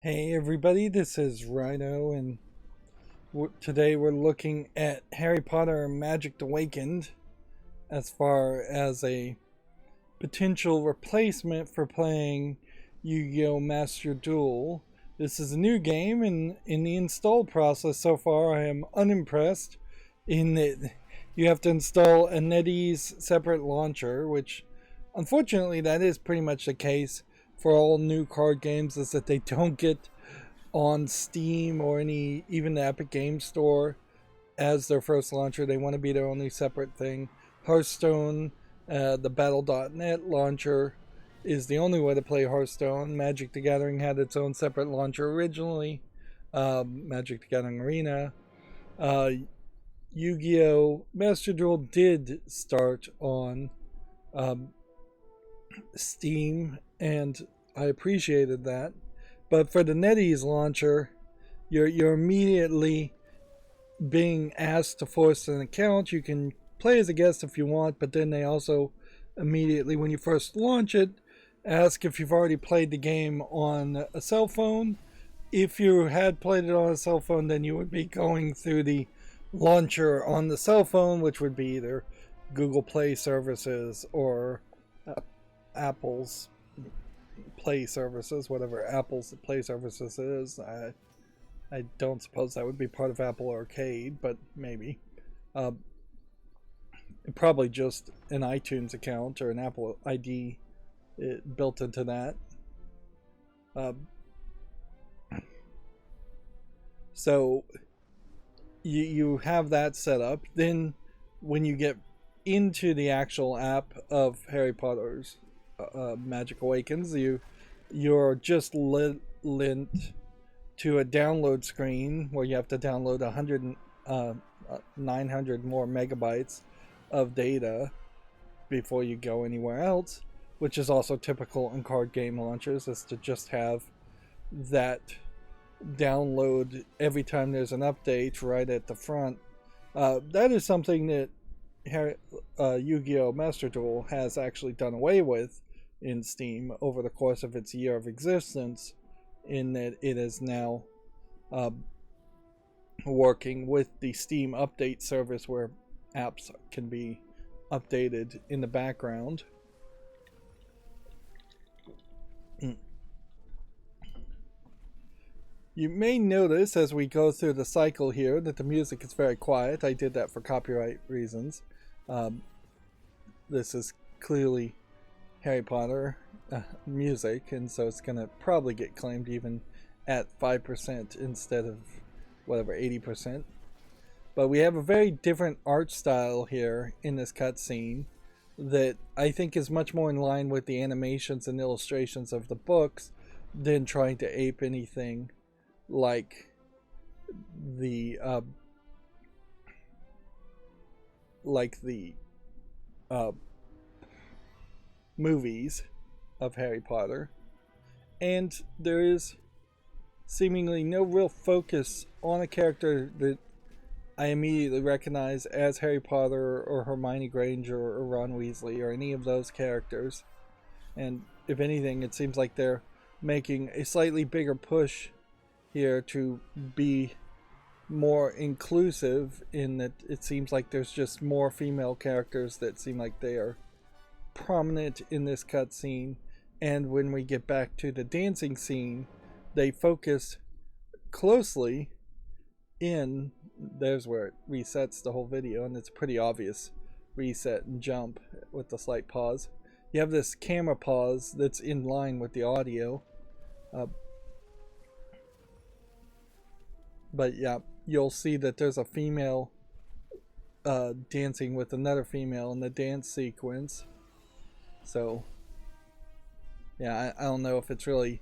Hey everybody, this is Rydo, and today we're looking at Harry Potter Magic Awakened as far as a potential replacement for playing Yu-Gi-Oh! Master Duel. This is a new game, and in the install process so far, I am unimpressed in that you have to install a Nettie's separate launcher, which unfortunately that is pretty much the case for all new card games, is that they don't get on Steam or even the Epic Game Store as their first launcher. They want to be their only separate thing. Hearthstone, the Battle.net launcher is the only way to play Hearthstone. Magic the Gathering had its own separate launcher originally. Magic the Gathering Arena. Yu-Gi-Oh! Master Duel did start on Steam, and I appreciated that. But for the NetEase launcher, you're immediately being asked to force an account. You can play as a guest if you want, but then they also immediately, when you first launch it, ask if you've already played the game on a cell phone. If you had played it on a cell phone, then you would be going through the launcher on the cell phone, which would be either Google Play services or Apple's Play services, whatever Apple's Play services is. I don't suppose that would be part of Apple Arcade, but maybe. Uh, Probably just an iTunes account or an Apple ID built into that. Uh, so you have that set up. Then when you get into the actual app of Harry Potter's Magic Awakens, you're just linked to a download screen where you have to download 900 more megabytes of data before you go anywhere else, which is also typical in card game launchers, is to just have that download every time there's an update right at the front. That is something that Yu-Gi-Oh! Master Duel has actually done away with in Steam over the course of its year of existence, in that it is now working with the Steam update service where apps can be updated in the background. You may notice as we go through the cycle here that the music is very quiet. I did that for copyright reasons. This is clearly Harry Potter music, and so it's going to probably get claimed even at 5% instead of whatever 80%. But we have a very different art style here in this cutscene that I think is much more in line with the animations and illustrations of the books than trying to ape anything like the movies of Harry Potter. And there is seemingly no real focus on a character that I immediately recognize as Harry Potter or Hermione Granger or Ron Weasley or any of those characters. And if anything, it seems like they're making a slightly bigger push here to be more inclusive, in that it seems like there's just more female characters that seem like they are prominent in this cutscene. And when we get back to the dancing scene, they focus closely in, there's where it resets the whole video, and it's a pretty obvious reset and jump with the slight pause. You have this camera pause that's in line with the audio. But yeah, you'll see that there's a female dancing with another female in the dance sequence. So yeah, I don't know if it's really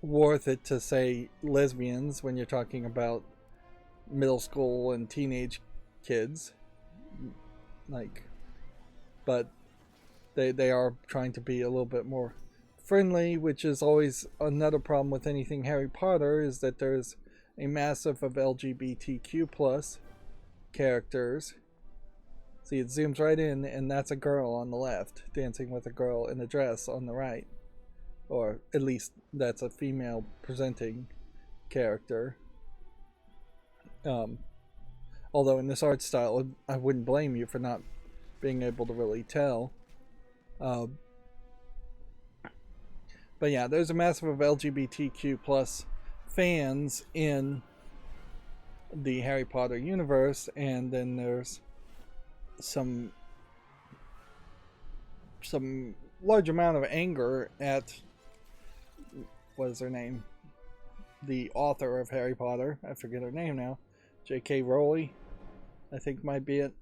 worth it to say lesbians when you're talking about middle school and teenage kids, but they are trying to be a little bit more friendly, which is always another problem with anything Harry Potter, is that there's a massive of LGBTQ plus characters. See, it zooms right in, and that's a girl on the left dancing with a girl in a dress on the right. or at least that's a female presenting character. Although in this art style, I wouldn't blame you for not being able to really tell. But yeah, there's a massive of LGBTQ plus fans in the Harry Potter universe, and then there's some large amount of anger at, what is her name? The author of Harry Potter. I forget her name now. J.K. Rowling, I think might be it.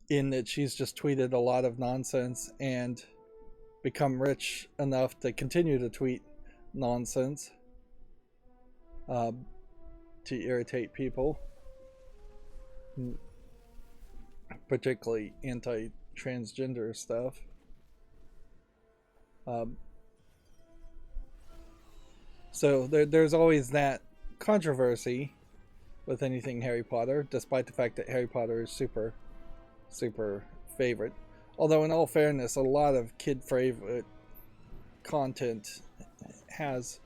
In that she's just tweeted a lot of nonsense and become rich enough to continue to tweet nonsense to irritate people, particularly anti-transgender stuff. So there's always that controversy with anything Harry Potter, despite the fact that Harry Potter is super, super favorite. Although in all fairness, a lot of kid favorite content has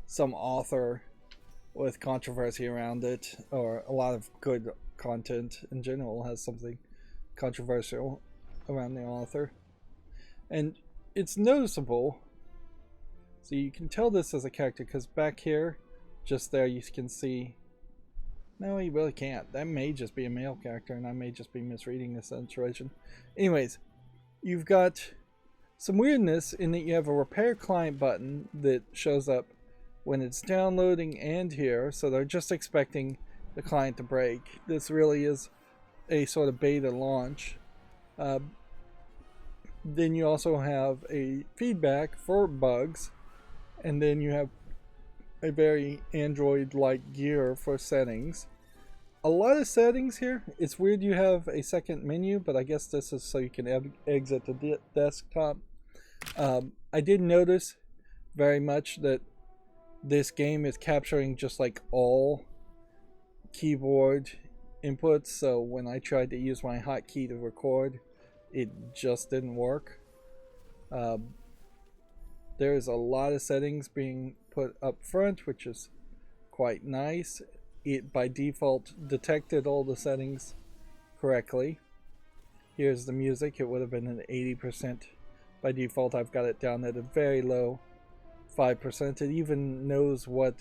some author with controversy around it, or a lot of good content in general has something controversial around the author. And it's noticeable, so you can tell this as a character, because back here, just there, you can see, no, you really can't. That may just be a male character, and I may just be misreading this situation. Anyways, you've got some weirdness in that you have a repair client button that shows up when it's downloading and here, so they're just expecting the client to break. This really is a sort of beta launch. Then you also have a feedback for bugs, and then you have a very Android-like gear for settings. A lot of settings here. It's weird you have a second menu, but I guess this is so you can exit the desktop. I did notice very much that this game is capturing just like all keyboard inputs, so when I tried to use my hotkey to record, it just didn't work. There's a lot of settings being put up front, which is quite nice. It by default detected all the settings correctly. Here's the music. It would have been at 80%. By default, I've got it down at a very low 5%. It even knows what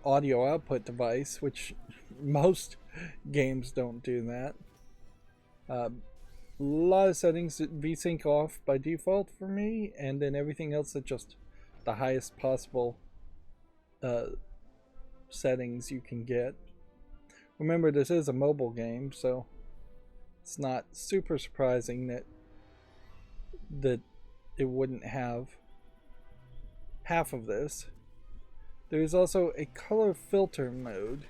audio output device, which most games don't do that. A lot of settings VSync off by default for me, and then everything else at just the highest possible settings you can get. Remember, this is a mobile game, so it's not super surprising that it wouldn't have half of this. There is also a color filter mode,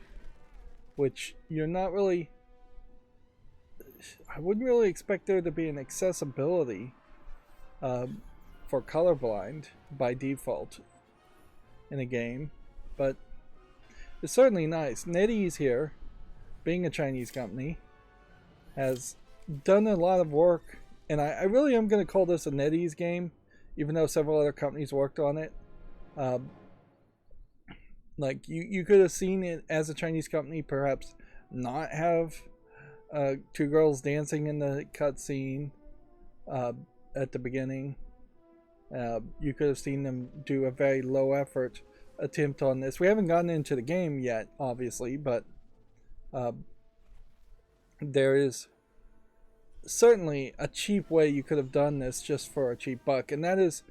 which you're not really, I wouldn't really expect there to be an accessibility for colorblind by default in a game, but it's certainly nice. Nettie's here, being a Chinese company, has done a lot of work, and I really am going to call this a Nettie's game, even though several other companies worked on it. Like you could have seen it as a Chinese company perhaps not have two girls dancing in the cutscene at the beginning. You could have seen them do a very low effort attempt on this. We haven't gotten into the game yet, obviously, but there is certainly a cheap way you could have done this just for a cheap buck, and that is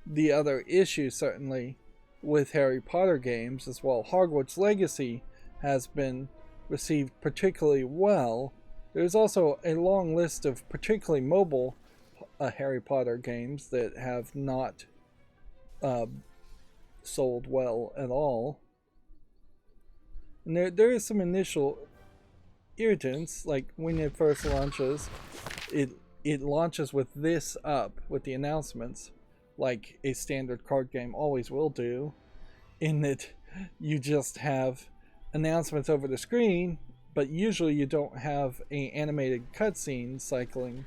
the other issue certainly with Harry Potter games as well. Hogwarts Legacy has been received particularly well. There's also a long list of particularly mobile Harry Potter games that have not sold well at all. And there is some initial irritants, like when it first launches, it launches with this up, with the announcements, like a standard card game always will do, in that you just have announcements over the screen, but usually you don't have an animated cutscene cycling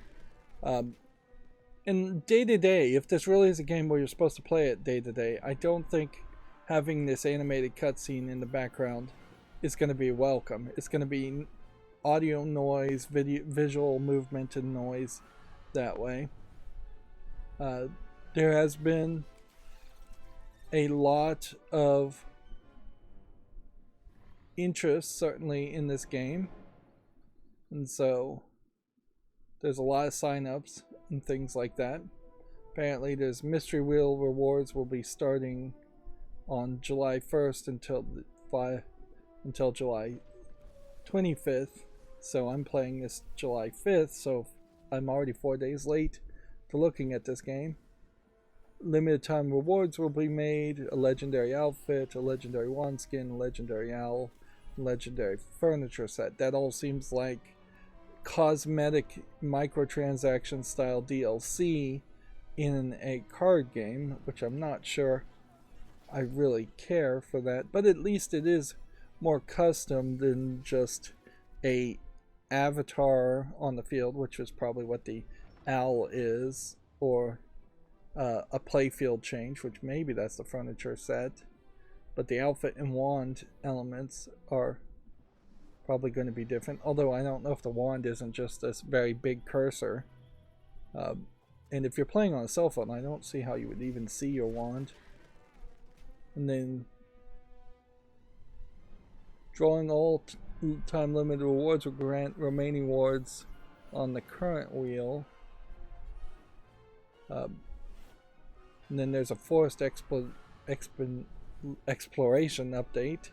And day to day, if this really is a game where you're supposed to play it day to day, I don't think having this animated cutscene in the background is going to be welcome. It's going to be audio noise, visual movement, and noise that way. There has been a lot of interest, certainly, in this game. And so there's a lot of sign-ups and things like that. Apparently there's Mystery Wheel rewards will be starting on July 1st until July 25th. So I'm playing this July 5th, so I'm already 4 days late to looking at this game. Limited time rewards will be made: a legendary outfit, a legendary wand skin, a legendary owl, legendary furniture set. That all seems like cosmetic microtransaction style DLC in a card game, which I'm not sure I really care for that, but at least it is more custom than just a avatar on the field, which is probably what the owl is, or a playfield change, which maybe that's the furniture set. But the outfit and wand elements are probably going to be different, although I don't know if the wand isn't just this very big cursor. And if you're playing on a cell phone, I don't see how you would even see your wand. And then drawing all time limited rewards will grant remaining wards on the current wheel. And then there's a forest exploration update,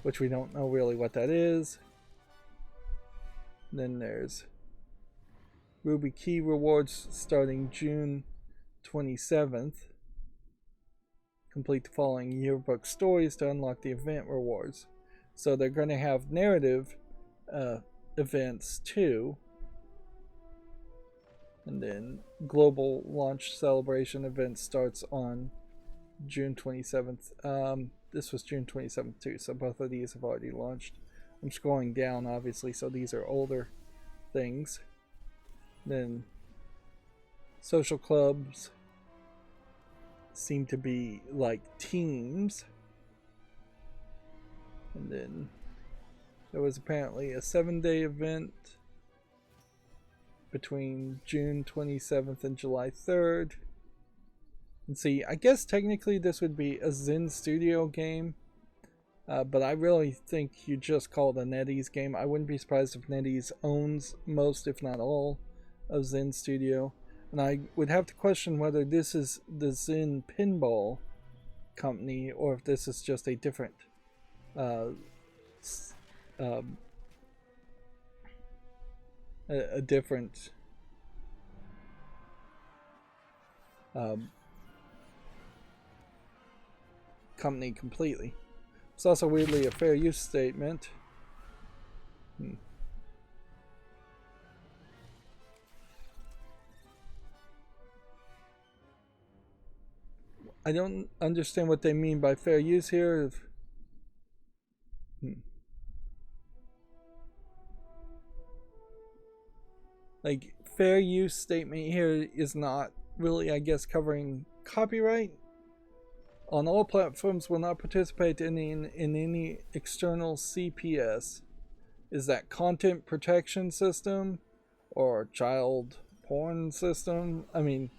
which we don't know really what that is. And then there's Ruby Key rewards starting June 27th. Complete the following yearbook stories to unlock the event rewards. So they're going to have narrative events too. And then global launch celebration event starts on June 27th. This was June 27th too, so both of these have already launched. I'm scrolling down, obviously, so these are older things. Then social clubs seem to be like teams. And then there was apparently a 7-day event between June 27th and July 3rd. And see, I guess technically this would be a Zen Studio game, but I really think you just call it a NetEase game. I wouldn't be surprised if NetEase owns most, if not all, of Zen Studio. And I would have to question whether this is the Zen Pinball company or if this is just a different a different company completely. It's also weirdly a fair use statement. I don't understand what they mean by fair use here. Like, fair use statement here is not really, I guess, covering copyright. On all platforms will not participate in any external CPS. Is that content protection system or child porn system? I mean,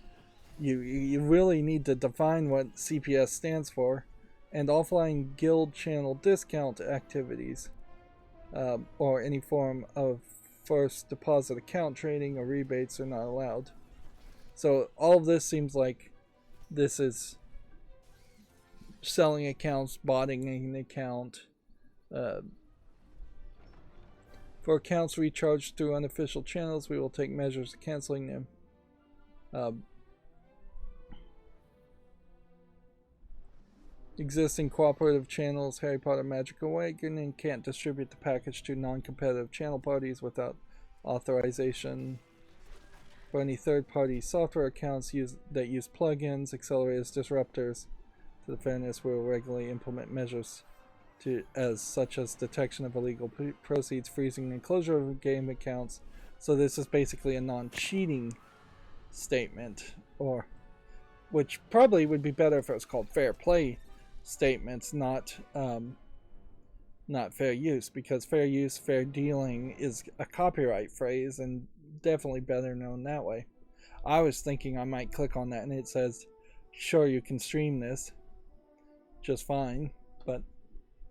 you really need to define what CPS stands for. And offline guild channel discount activities or any form of first deposit account trading or rebates are not allowed. So all of this seems like this is selling accounts, botting an account. For accounts recharged through unofficial channels, we will take measures to canceling them. Existing cooperative channels, Harry Potter Magic Awakening, can't distribute the package to non-competitive channel parties without authorization. For any third-party software accounts that use plugins, accelerators, disruptors to the fairness, we will regularly implement measures such as detection of illegal proceeds, freezing and closure of game accounts. So this is basically a non-cheating statement, or which probably would be better if it was called fair play statements, not fair use, because fair use, fair dealing is a copyright phrase and definitely better known that way. I was thinking I might click on that and it says, sure, you can stream this just fine, but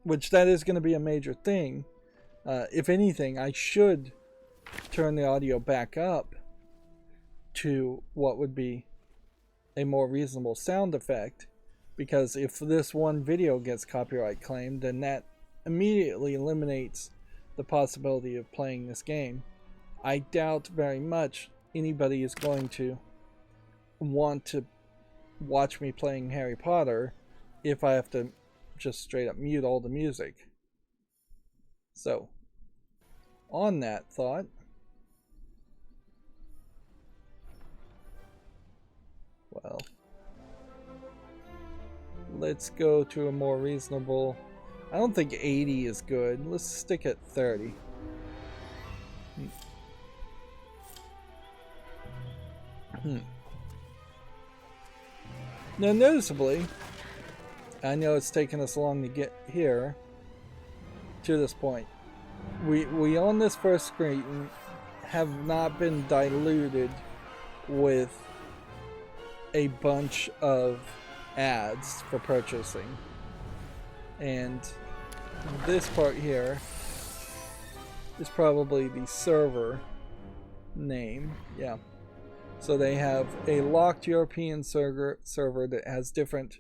which that is going to be a major thing. If anything, I should turn the audio back up to what would be a more reasonable sound effect, because if this one video gets copyright claimed, then that immediately eliminates the possibility of playing this game. I doubt very much anybody is going to want to watch me playing Harry Potter if I have to just straight up mute all the music. So, on that thought, well, let's go to a more reasonable. I don't think 80 is good. Let's stick at 30. Now, noticeably, I know it's taken us long to get here to this point. We on this first screen have not been diluted with a bunch of ads for purchasing. And this part here is probably the server name. Yeah. So they have a locked European server that has different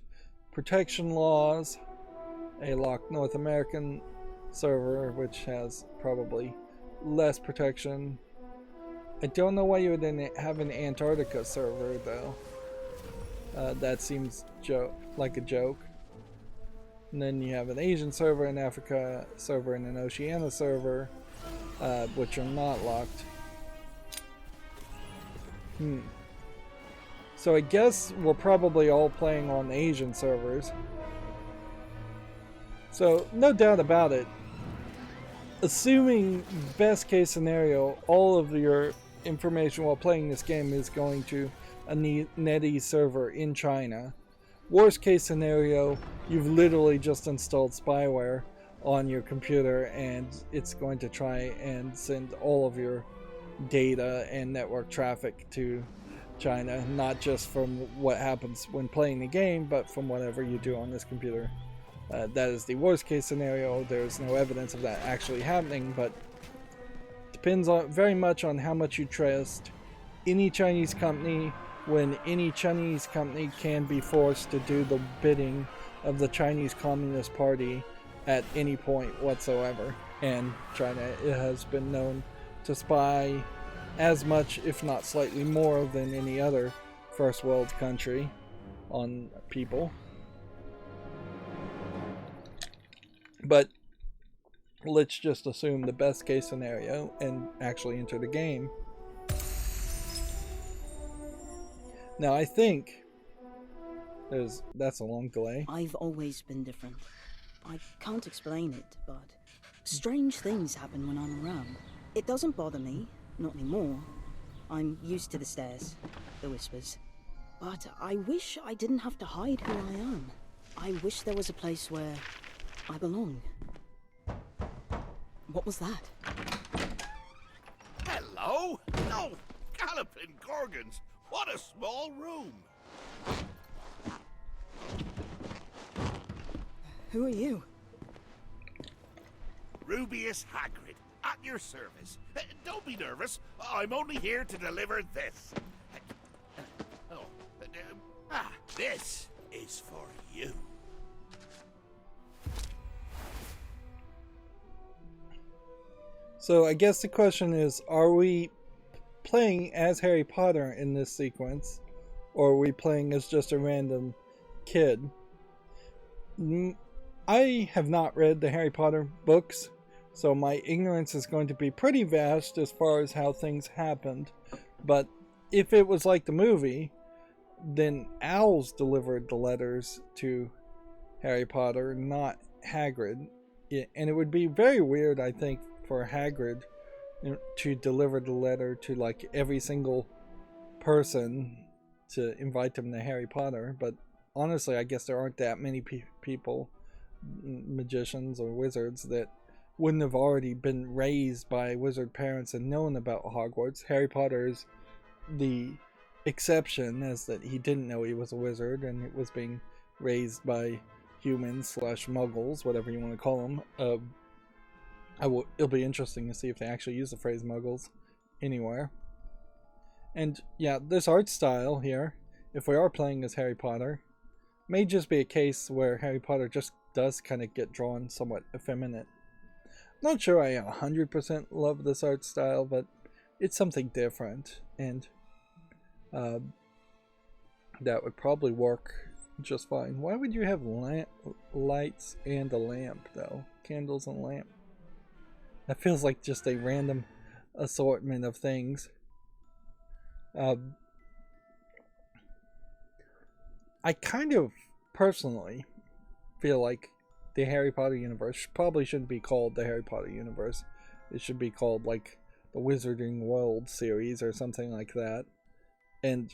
protection laws, a locked North American server which has probably less protection. I don't know why you would have an Antarctica server though. That seems like a joke. And then you have an Asian server, an Africa server, and an Oceania server, which are not locked. So I guess we're probably all playing on Asian servers. So no doubt about it, assuming best case scenario, all of your information while playing this game is going to a Nettie server in China. Worst case scenario, you've literally just installed spyware on your computer and it's going to try and send all of your data and network traffic to China, not just from what happens when playing the game, but from whatever you do on this computer. That is the worst case scenario. There's no evidence of that actually happening, but depends on very much on how much you trust any Chinese company, when any Chinese company can be forced to do the bidding of the Chinese Communist Party at any point whatsoever. And China has been known to spy as much, if not slightly more, than any other first world country on people. But let's just assume the best case scenario and actually enter the game. Now I think that's a long delay. I've always been different. I can't explain it, but strange things happen when I'm around. It doesn't bother me, not anymore. I'm used to the stares, the whispers. But I wish I didn't have to hide who I am. I wish there was a place where I belong. What was that? Hello? No, galloping gorgons. What a small room. Who are you? Rubius Hagrid, at your service. Don't be nervous. I'm only here to deliver this. This is for you. So I guess the question is, are we playing as Harry Potter in this sequence, or are we playing as just a random kid? I have not read the Harry Potter books, so my ignorance is going to be pretty vast as far as how things happened. But if it was like the movie, then owls delivered the letters to Harry Potter, not Hagrid. And it would be very weird, I think, for Hagrid to deliver the letter to like every single person to invite them to Harry Potter, but honestly, I guess there aren't that many people, magicians or wizards, that wouldn't have already been raised by wizard parents and known about Hogwarts. Harry Potter is the exception, as that he didn't know he was a wizard and it was being raised by humans / muggles, whatever you want to call them. It'll be interesting to see if they actually use the phrase muggles anywhere. And yeah, this art style here, if we are playing as Harry Potter, may just be a case where Harry Potter just does kind of get drawn somewhat effeminate. Not sure I 100% love this art style, but it's something different, and that would probably work just fine. Why would you have lights and a lamp, though? Candles and lamp. That feels like just a random assortment of things. I kind of personally feel like the Harry Potter universe probably shouldn't be called the Harry Potter universe. It should be called like the Wizarding World series or something like that. And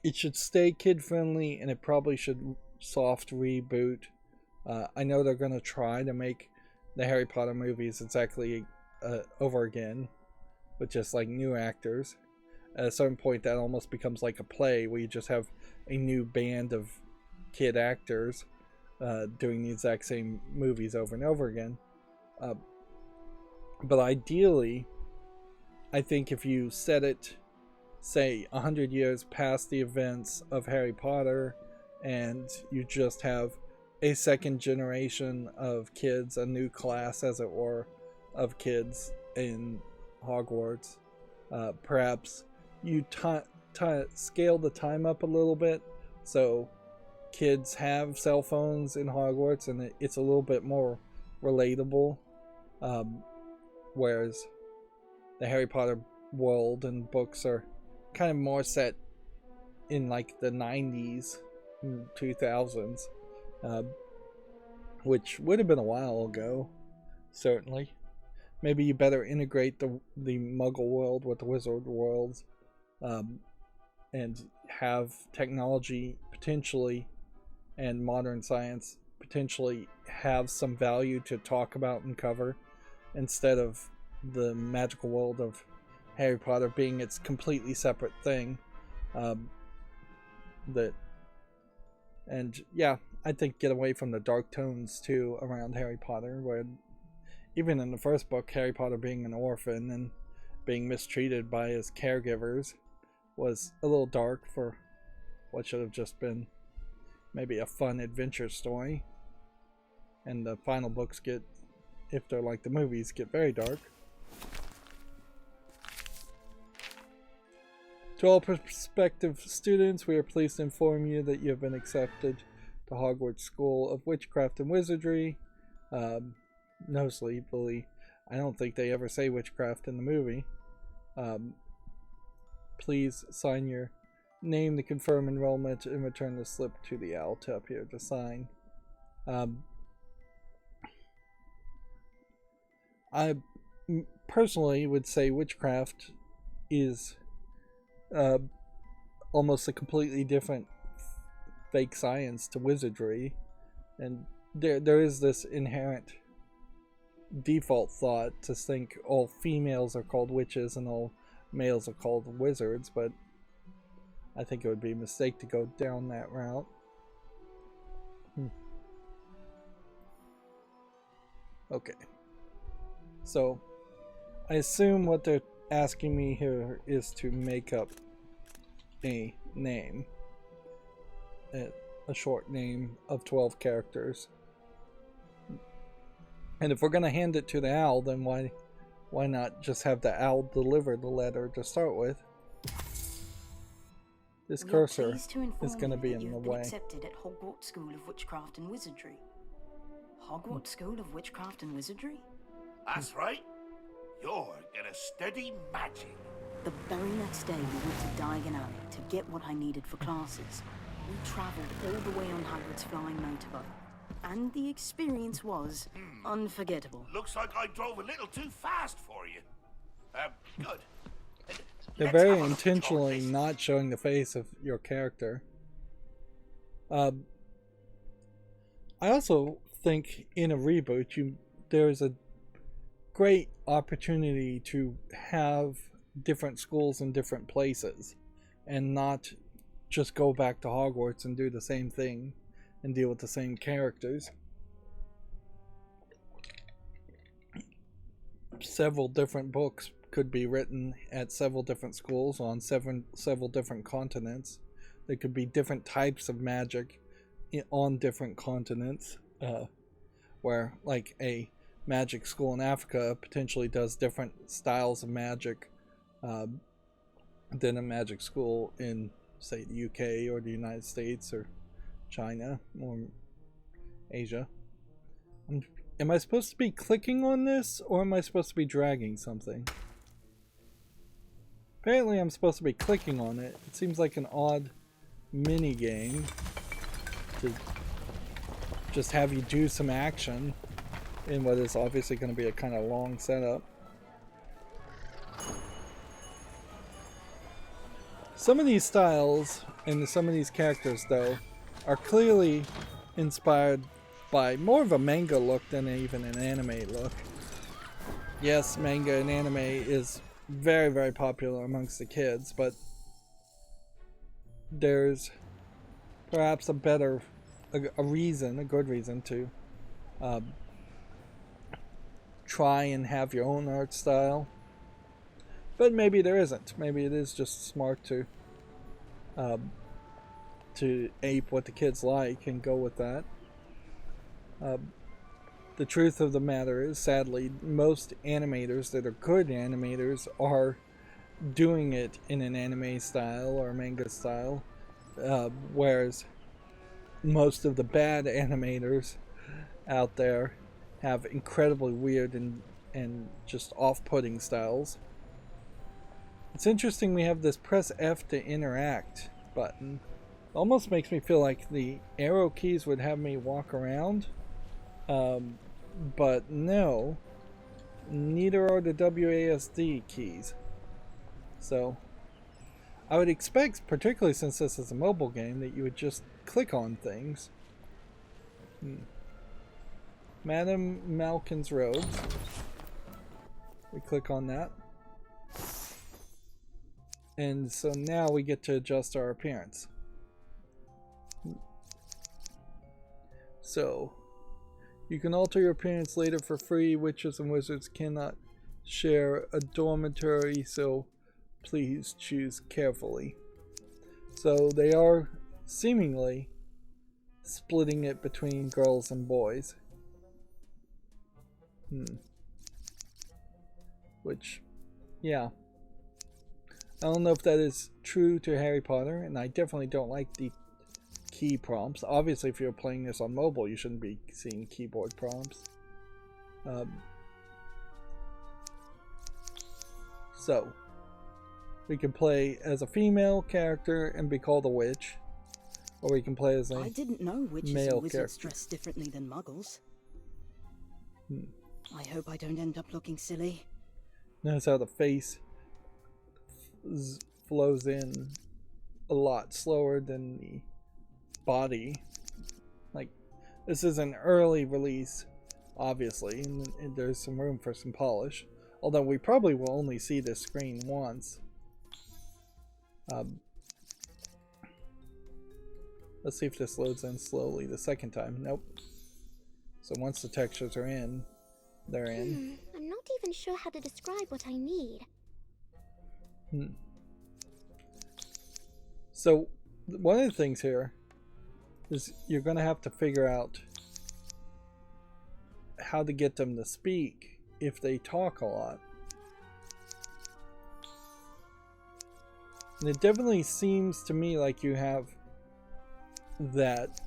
it should stay kid friendly, and it probably should soft reboot. I know they're going to try to make the Harry Potter movies exactly over again with just like new actors. At a certain point, that almost becomes like a play where you just have a new band of kid actors doing the exact same movies over and over again. But ideally, I think if you set it, say, 100 years past the events of Harry Potter, and you just have a second generation of kids, a new class, as it were, of kids in Hogwarts, perhaps you scale the time up a little bit, so kids have cell phones in Hogwarts, and it's a little bit more relatable, whereas the Harry Potter world and books are kind of more set in like the 90s, 2000s, which would have been a while ago, certainly. Maybe you better integrate the Muggle world with the Wizard worlds, and have technology potentially and modern science potentially have some value to talk about and cover, instead of the magical world of Harry Potter being its completely separate thing. I think get away from the dark tones too around Harry Potter, where even in the first book, Harry Potter being an orphan and being mistreated by his caregivers was a little dark for what should have just been maybe a fun adventure story. And the final books get, if they're like the movies, get very dark. To all prospective students, we are pleased to inform you that you have been accepted to Hogwarts School of Witchcraft and Wizardry. No sleepily. I don't think they ever say witchcraft in the movie. Please sign your name to confirm enrollment and return the slip to the owl up here to sign. I personally would say witchcraft is almost a completely different fake science to wizardry, and there is this inherent default thought to think all females are called witches and all males are called wizards, but I think it would be a mistake to go down that route. Okay, so I assume what they're asking me here is to make up a name, a short name of 12 characters. And if we're going to hand it to the owl, then why not just have the owl deliver the letter to start with? This cursor is going to be in the way. Accepted at Hogwarts School of Witchcraft and Wizardry. Hogwarts School of Witchcraft and Wizardry? That's right. You're gonna study magic. The very next day, we went to Diagon Alley to get what I needed for classes. We travelled all the way on Hagrid's flying motorbike, and the experience was unforgettable. Looks like I drove a little too fast for you. Good. They're Let's very have a look, intentionally Cornish. not showing the face of your character. I also think in a reboot, there's a great opportunity to have different schools in different places and not just go back to Hogwarts and do the same thing and deal with the same characters. Several different books could be written at several different schools on several different continents. There could be different types of magic on different continents, where like a magic school in Africa potentially does different styles of magic than a magic school in, say, the UK or the United States or China or Asia. Am I supposed to be clicking on this, or am I supposed to be dragging something? Apparently I'm supposed to be clicking on it. It seems like an odd mini game to just have you do some action in what is obviously going to be a kind of long setup. Some of these styles and some of these characters, though, are clearly inspired by more of a manga look than even an anime look. Yes, manga and anime is very, very popular amongst the kids, but there's perhaps a good reason to try and have your own art style. But maybe there isn't. Maybe it is just smart to ape what the kids like and go with that. The truth of the matter is, sadly, most animators that are good animators are doing it in an anime style or manga style, whereas most of the bad animators out there have incredibly weird and just off-putting styles. It's interesting we have this press F to interact button. It almost makes me feel like the arrow keys would have me walk around. But no, neither are the WASD keys. So I would expect, particularly since this is a mobile game, that you would just click on things. Madame Malkin's robes. We click on that. And so now we get to adjust our appearance. So you can alter your appearance later for free. Witches and wizards cannot share a dormitory, so please choose carefully. So they are seemingly splitting it between girls and boys. Which, yeah. I don't know if that is true to Harry Potter, and I definitely don't like the key prompts. Obviously, if you're playing this on mobile, you shouldn't be seeing keyboard prompts. So, we can play as a female character and be called a witch, or we can play as a I didn't know witches male and wizards character. dress differently than muggles. I hope I don't end up looking silly. Notice how the face flows in a lot slower than the body. Like, this is an early release, obviously, and there's some room for some polish. Although we probably will only see this screen once. Let's see if this loads in slowly the second time. Nope. So once the textures are in, they're in. I'm not even sure how to describe what I need. So one of the things here is you're going to have to figure out how to get them to speak if they talk a lot. And it definitely seems to me like you have that.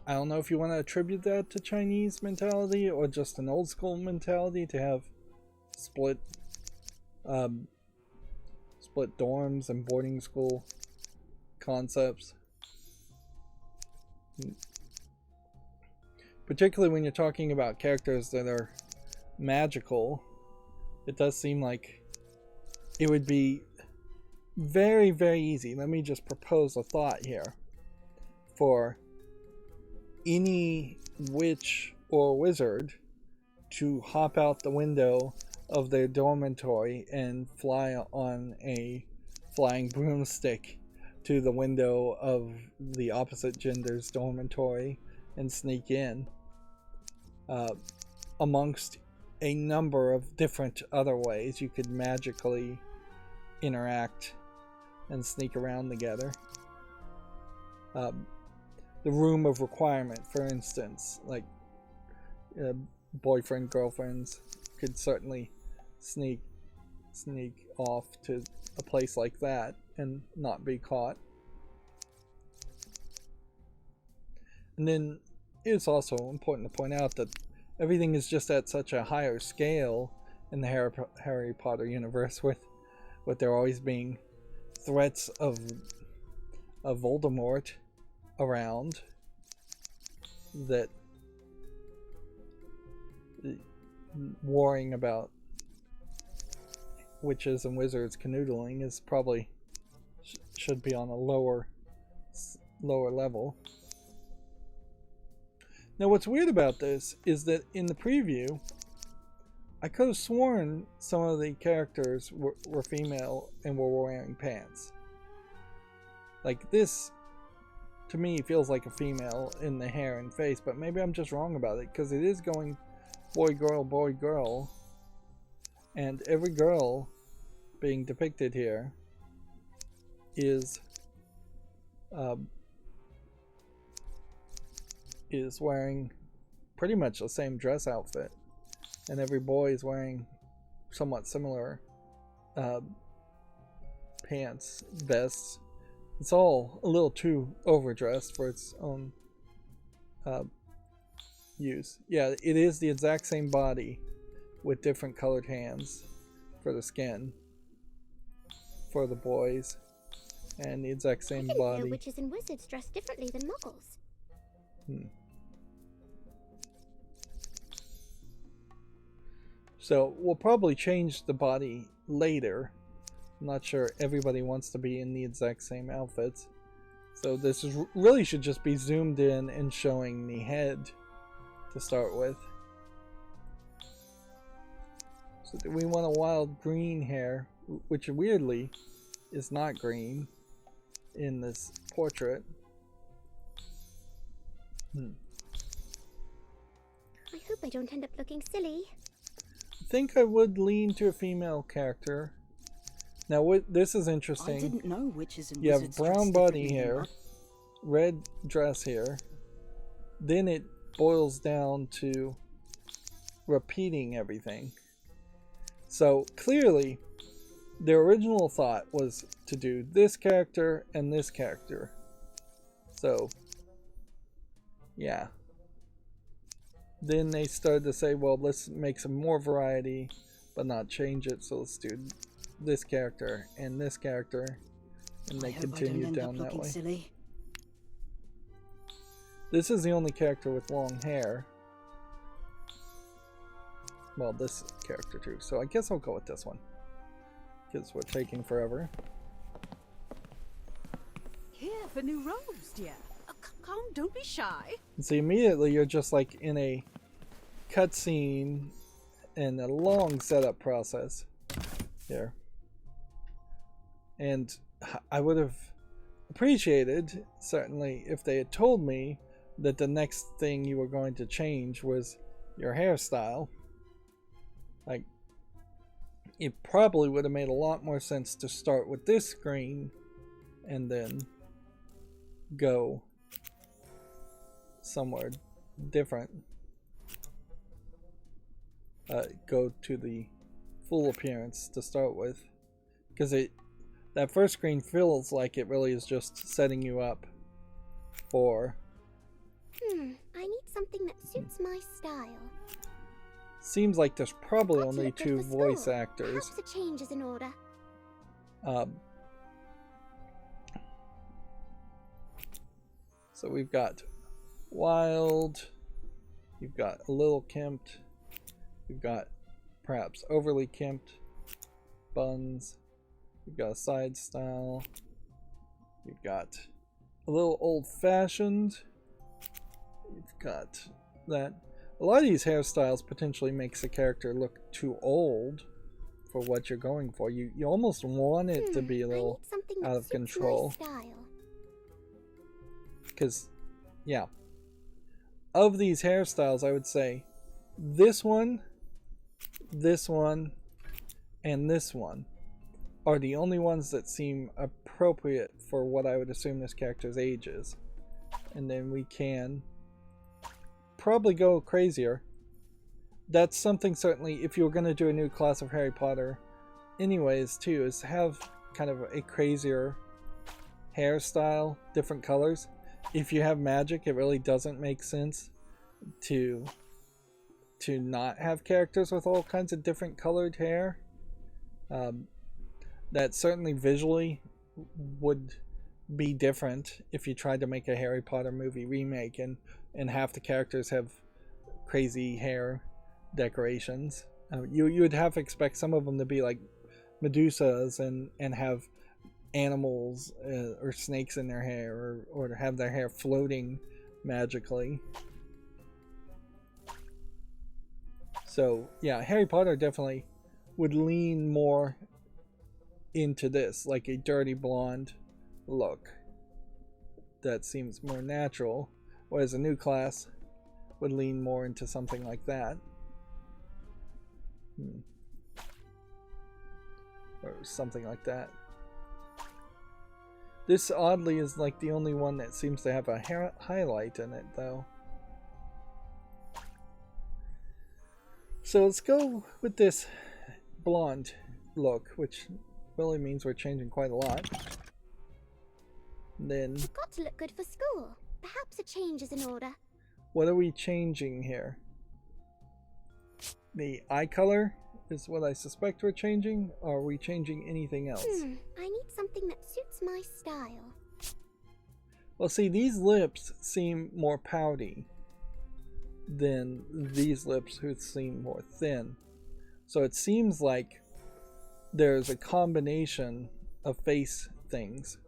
I don't know if you want to attribute that to Chinese mentality or just an old school mentality to have split dorms and boarding school concepts. Particularly when you're talking about characters that are magical, it does seem like it would be very, very easy. Let me just propose a thought here. For any witch or wizard to hop out the window of their dormitory and fly on a flying broomstick to the window of the opposite gender's dormitory and sneak in, amongst a number of different other ways you could magically interact and sneak around together. The room of requirement, for instance, like boyfriend, girlfriends could certainly sneak off to a place like that and not be caught. And then it's also important to point out that everything is just at such a higher scale in the Harry Potter universe, with there always being threats of Voldemort around, that worrying about witches and wizards canoodling is probably should be on a lower level. Now, what's weird about this is that in the preview, I could have sworn some of the characters were female and were wearing pants. Like, this, to me, feels like a female in the hair and face, but maybe I'm just wrong about it, because it is going boy, girl, and every girl being depicted here is wearing pretty much the same dress outfit, and every boy is wearing somewhat similar pants, vests. It's all a little too overdressed for its own use. Yeah, it is the exact same body with different colored hands for the skin for the boys, and the exact same I body. didn't know witches and wizards dress differently than muggles. So we'll probably change the body later. I'm not sure everybody wants to be in the exact same outfits. So this is really should just be zoomed in and showing the head to start with. So we want a wild green hair, which weirdly is not green in this portrait. I hope I don't end up looking silly. I think I would lean to a female character. Now, this is interesting. I didn't know witches and You have wizards brown dressed body differently than here, red dress here. Then it boils down to repeating everything. So clearly, their original thought was to do this character and this character. So, yeah. Then they started to say, well, let's make some more variety, but not change it. So let's do this character and this character, and they continued down that way. Silly. This is the only character with long hair. Well, this character too. So I guess I'll go with this one, because we're taking forever. Here for new robes, dear. Come, don't be shy. And so immediately you're just like in a cutscene and a long setup process here. And I would have appreciated, certainly, if they had told me that the next thing you were going to change was your hairstyle. Like, it probably would have made a lot more sense to start with this screen and then go somewhere different. Go to the full appearance to start with, because that first screen feels like it really is just setting you up for. I need something that suits my style. Seems like there's probably What's only it good two for voice school? actors. Perhaps a change is in order. So we've got Wild, you've got a little kempt, you've got perhaps overly kempt, Buns, You've got a side style. You've got a little old-fashioned. You've got that. A lot of these hairstyles potentially makes a character look too old for what you're going for. You almost want it to be a little out of control. Because, yeah. Of these hairstyles, I would say this one, and this one are the only ones that seem appropriate for what I would assume this character's age is. And then we can probably go crazier. That's something certainly, if you're going to do a new class of Harry Potter anyways too, is have kind of a crazier hairstyle, different colors. If you have magic, it really doesn't make sense to not have characters with all kinds of different colored hair. That certainly visually would be different if you tried to make a Harry Potter movie remake and half the characters have crazy hair decorations. You would have to expect some of them to be like Medusas and have animals or snakes in their hair, or to have their hair floating magically. So yeah, Harry Potter definitely would lean more into this, like a dirty blonde look. That seems more natural, whereas a new class would lean more into something like that. Or something like that. This oddly is like the only one that seems to have a highlight in it though. So let's go with this blonde look, which really means we're changing quite a lot. Then You've got to look good for school. Perhaps a change is in order. what are we changing here? The eye color is what I suspect we're changing. Or are we changing anything else? I need something that suits my style. Well, see, these lips seem more pouty than these lips, who seem more thin. So it seems like there's a combination of face things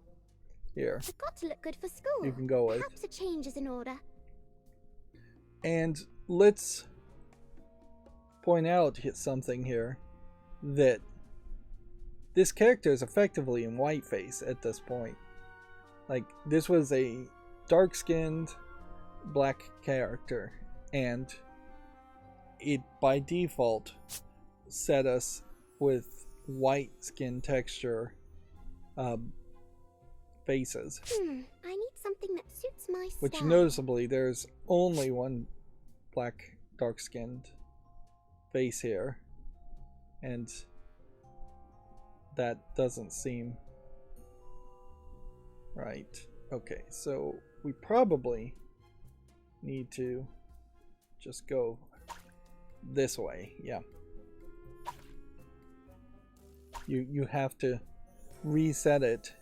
here. You've got to look good for school. You can go with. Perhaps a change is in order. And let's point out something here, that this character is effectively in whiteface at this point. Like, this was a dark-skinned black character, and it by default set us with white skin texture faces. I need something that suits my style. Which noticeably there's only one black dark-skinned face here, and that doesn't seem right. Okay, so we probably need to just go this way. Yeah, you have to reset it.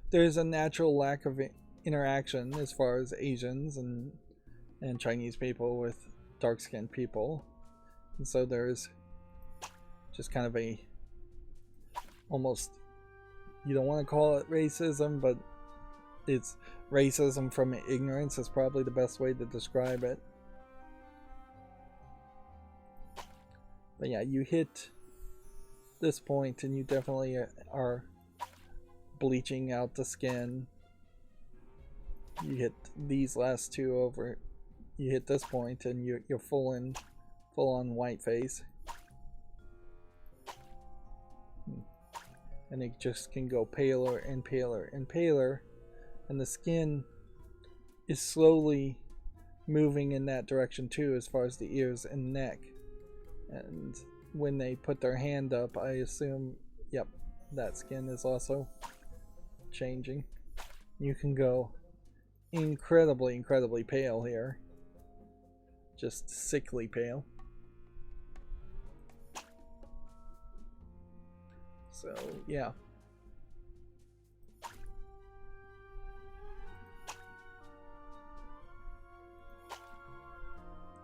There's a natural lack of interaction as far as Asians and Chinese people with dark-skinned people, and so there's just kind of a almost, you don't want to call it racism, but it's racism from ignorance is probably the best way to describe it. But yeah, you hit this point and you definitely are bleaching out the skin. You hit these last two over, you hit this point and you're full on white face. And it just can go paler and paler and paler, and the skin is slowly moving in that direction too, as far as the ears and neck. And when they put their hand up, I assume, yep, that skin is also changing. You can go incredibly pale here, just sickly pale. So yeah,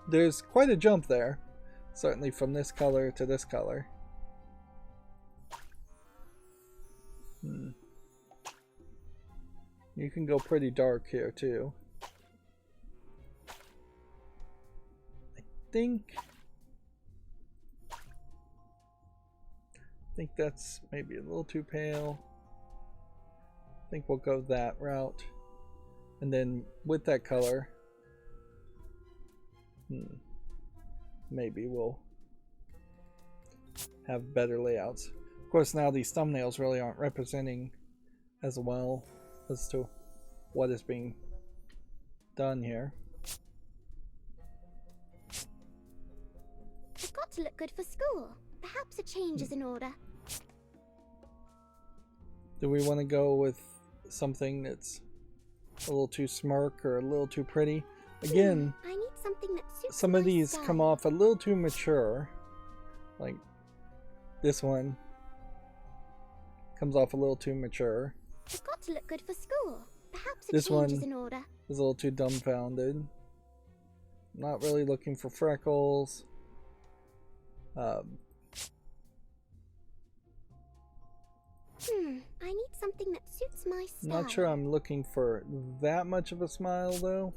there's quite a jump there, Certainly from this color to this color. You can go pretty dark here too. I think that's maybe a little too pale. I think we'll go that route. And then with that color, maybe we'll have better layouts. Of course, now these thumbnails really aren't representing as well as to what is being done here. I've got to look good for school. Perhaps a change is in order. Do we want to go with something that's a little too smirk or a little too pretty? Again, I need something that suits some of my these style. come off a little too mature. Like this one comes off a little too mature. I've got to look good for school. Perhaps a This change is one in order. is a little too dumbfounded. Not really looking for freckles. I need something that suits my style. Not sure I'm looking for that much of a smile though.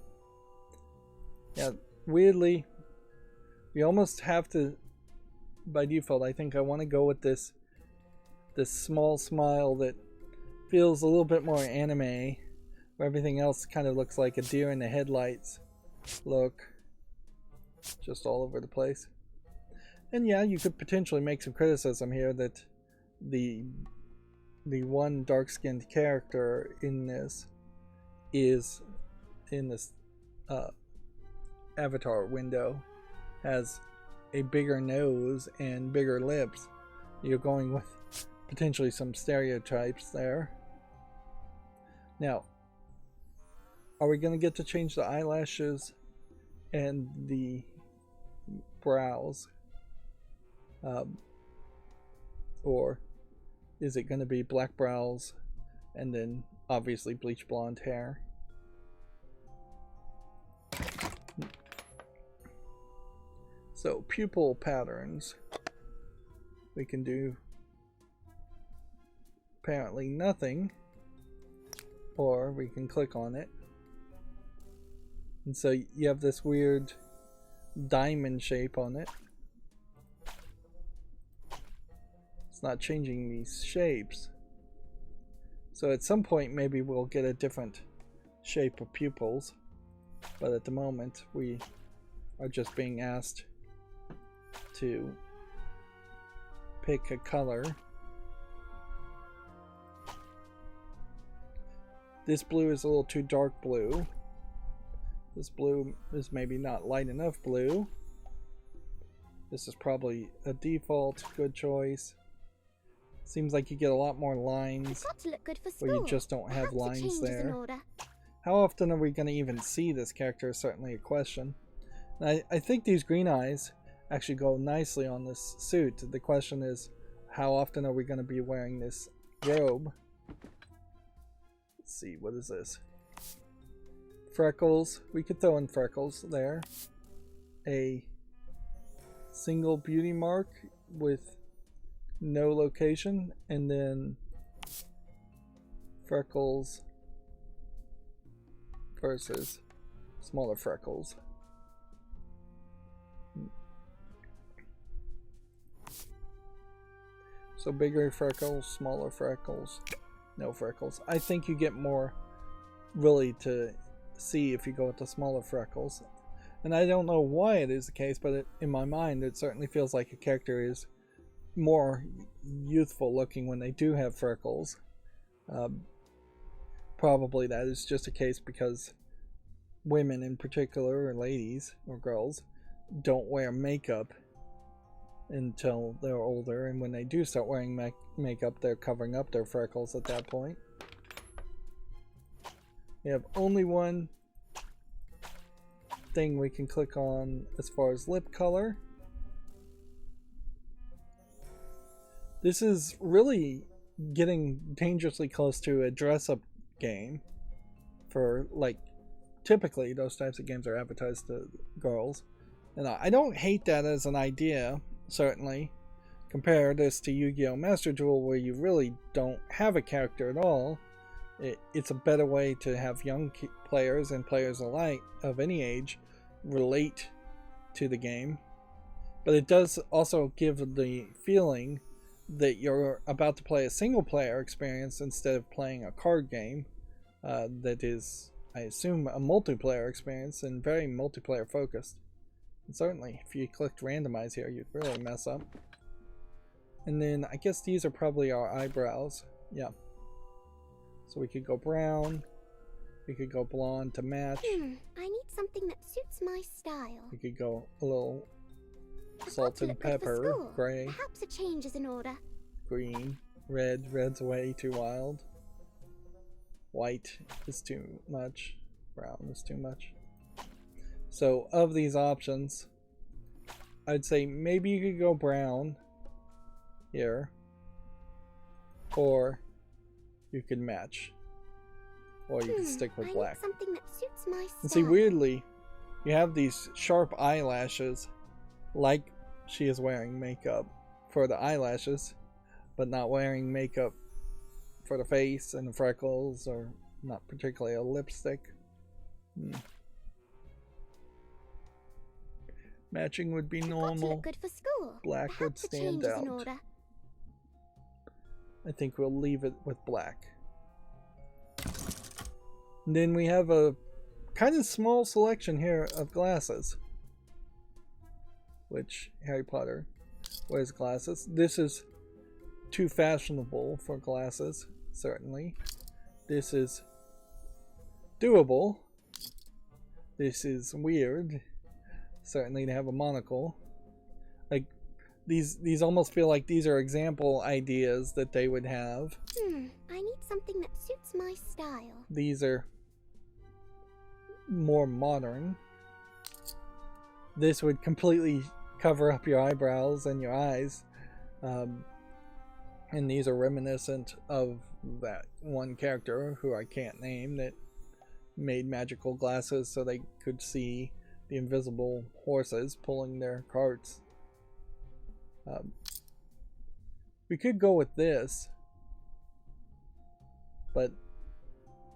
Yeah, weirdly, we almost have to, by default, I think I want to go with this small smile that feels a little bit more anime, where everything else kind of looks like a deer in the headlights look, just all over the place. And yeah, you could potentially make some criticism here that the one dark-skinned character in this avatar window has a bigger nose and bigger lips. You're going with potentially some stereotypes there. Now, are we going to get to change the eyelashes and the brows? Or is it going to be black brows and then obviously bleach blonde hair? So pupil patterns, we can do apparently nothing, or we can click on it, and so you have this weird diamond shape on it. It's not changing these shapes, so at some point maybe we'll get a different shape of pupils, but at the moment we are just being asked to pick a color. This blue is a little too dark blue. This blue is maybe not light enough blue. This is probably a default good choice. Seems like you get a lot more lines I've got to look good for school. where you just don't have Perhaps a lines change is in there. order. How often are we going to even see this character is certainly a question. And I think these green eyes actually go nicely on this suit. The question is, how often are we going to be wearing this robe? Let's see, what is this? Freckles. We could throw in freckles there. A single beauty mark with no location, and then freckles versus smaller freckles. So bigger freckles, smaller freckles, no freckles. I think you get more really to see if you go with the smaller freckles. And I don't know why it is the case, but in my mind it certainly feels like a character is more youthful looking when they do have freckles. Probably that is just a case because women in particular, or ladies or girls, don't wear makeup until they're older, and when they do start wearing makeup, they're covering up their freckles at that point. We have only one thing we can click on as far as lip color. This is really getting dangerously close to a dress-up game for, like, typically those types of games are advertised to girls. And I don't hate that as an idea, certainly. Compare this to Yu-Gi-Oh! Master Duel, where you really don't have a character at all. It's a better way to have young players and players alike of any age relate to the game. But it does also give the feeling that you're about to play a single player experience instead of playing a card game that is, I assume, a multiplayer experience and very multiplayer focused. And certainly, if you clicked randomize here, you'd really mess up. And then I guess these are probably our eyebrows. Yeah. So we could go brown. We could go blonde to match. I need something that suits my style. We could go a little salt and pepper, gray, Perhaps a change is in order. green, red. Red's way too wild. White is too much. Brown is too much. So of these options, I'd say maybe you could go brown here, or you could match, or you could stick with black. Need something that suits my style. And see, weirdly, you have these sharp eyelashes, like she is wearing makeup for the eyelashes, but not wearing makeup for the face and the freckles, or not particularly a lipstick. Matching would be normal. Look good for school. Black would Perhaps a stand change is in out. order. I think we'll leave it with black. And then we have a kind of small selection here of glasses, which Harry Potter wears glasses. This is too fashionable for glasses, certainly. This is doable. This is weird, certainly, to have a monocle. Like, these almost feel like these are example ideas that they would have. I need something that suits my style. These are more modern. This would completely cover up your eyebrows and your eyes. And these are reminiscent of that one character who I can't name that made magical glasses so they could see the invisible horses pulling their carts. We could go with this, but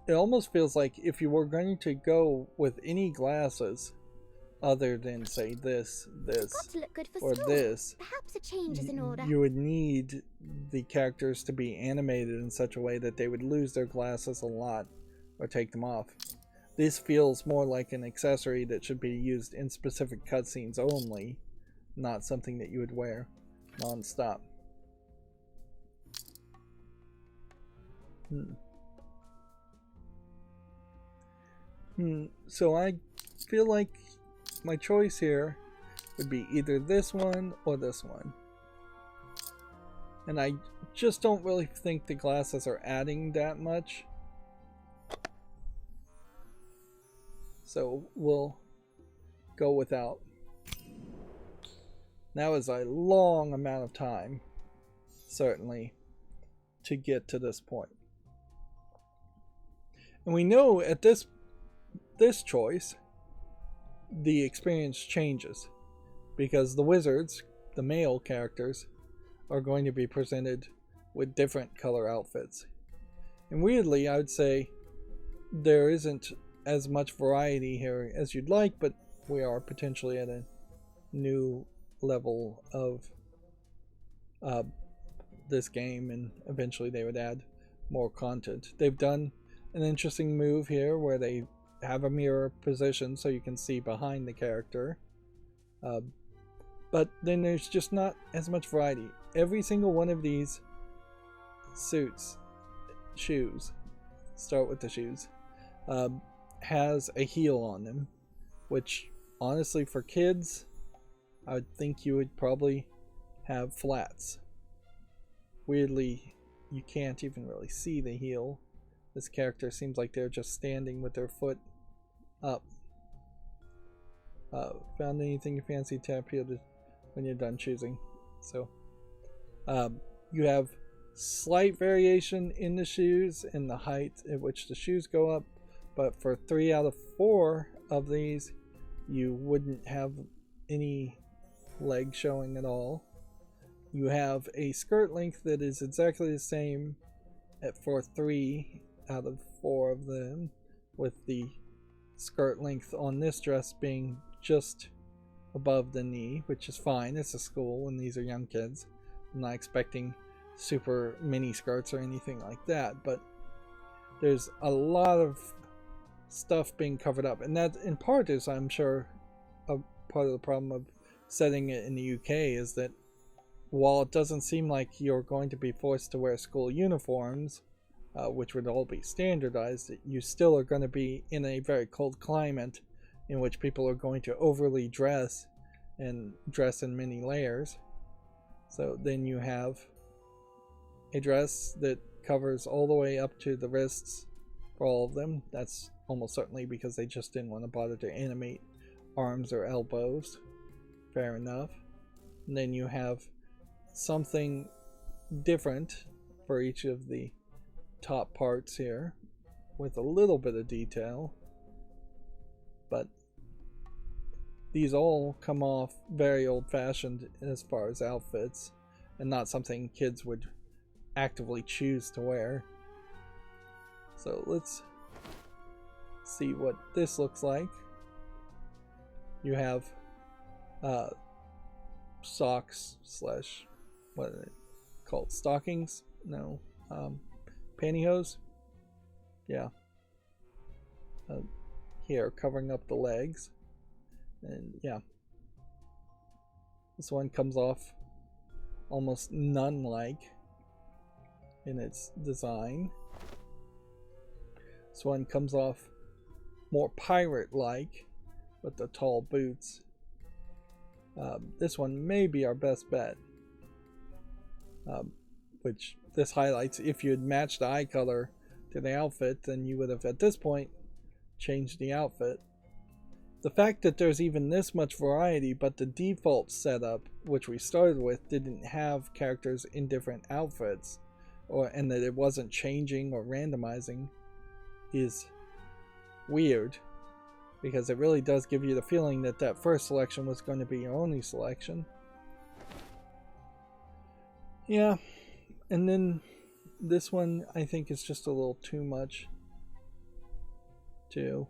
it almost feels like if you were going to go with any glasses other than, say, this, Got to look good for or school. this, Perhaps a change is in order. you would need the characters to be animated in such a way that they would lose their glasses a lot or take them off. This feels more like an accessory that should be used in specific cutscenes only, not something that you would wear non-stop. So I feel like my choice here would be either this one or this one. And I just don't really think the glasses are adding that much. So we'll go without. That was a long amount of time, certainly, to get to this point. And we know at this choice, the experience changes, because the wizards, the male characters, are going to be presented with different color outfits. And weirdly, I would say there isn't as much variety here as you'd like, but we are potentially at a new level of this game, and eventually they would add more content. They've done an interesting move here where they have a mirror position so you can see behind the character, but then there's just not as much variety. Every single one of these shoes, start with the shoes, has a heel on them, which honestly for kids I would think you would probably have flats. Weirdly, you can't even really see the heel. This character seems like they're just standing with their foot up. Found anything you fancy? Tap here when you're done choosing. So you have slight variation in the shoes and the height at which the shoes go up, but for 3 out of 4 of these you wouldn't have any leg showing at all. You have a skirt length that is exactly the same for 3 out of 4 of them, with the skirt length on this dress being just above the knee, which is fine. It's a school and these are young kids. I'm not expecting super mini skirts or anything like that, but there's a lot of stuff being covered up, and that in part is, I'm sure, a part of the problem of setting it in the UK, is that while it doesn't seem like you're going to be forced to wear school uniforms, which would all be standardized, you still are going to be in a very cold climate in which people are going to overly dress and dress in many layers. So then you have a dress that covers all the way up to the wrists for all of them. That's almost certainly because they just didn't want to bother to animate arms or elbows. Fair enough. And then you have something different for each of the top parts here, with a little bit of detail, but these all come off very old-fashioned as far as outfits, and not something kids would actively choose to wear. So let's see what this looks like. You have socks slash, what are they called, stockings? No, pantyhose? Yeah. Here, covering up the legs. And yeah. This one comes off almost nun-like in its design. This one comes off more pirate-like with the tall boots. This one may be our best bet. Which this highlights, if you had matched the eye color to the outfit, then you would have at this point changed the outfit. The fact that there's even this much variety, but the default setup, which we started with, didn't have characters in different outfits, and that it wasn't changing or randomizing, is weird, because it really does give you the feeling that that first selection was going to be your only selection. Yeah, and then this one I think is just a little too much too.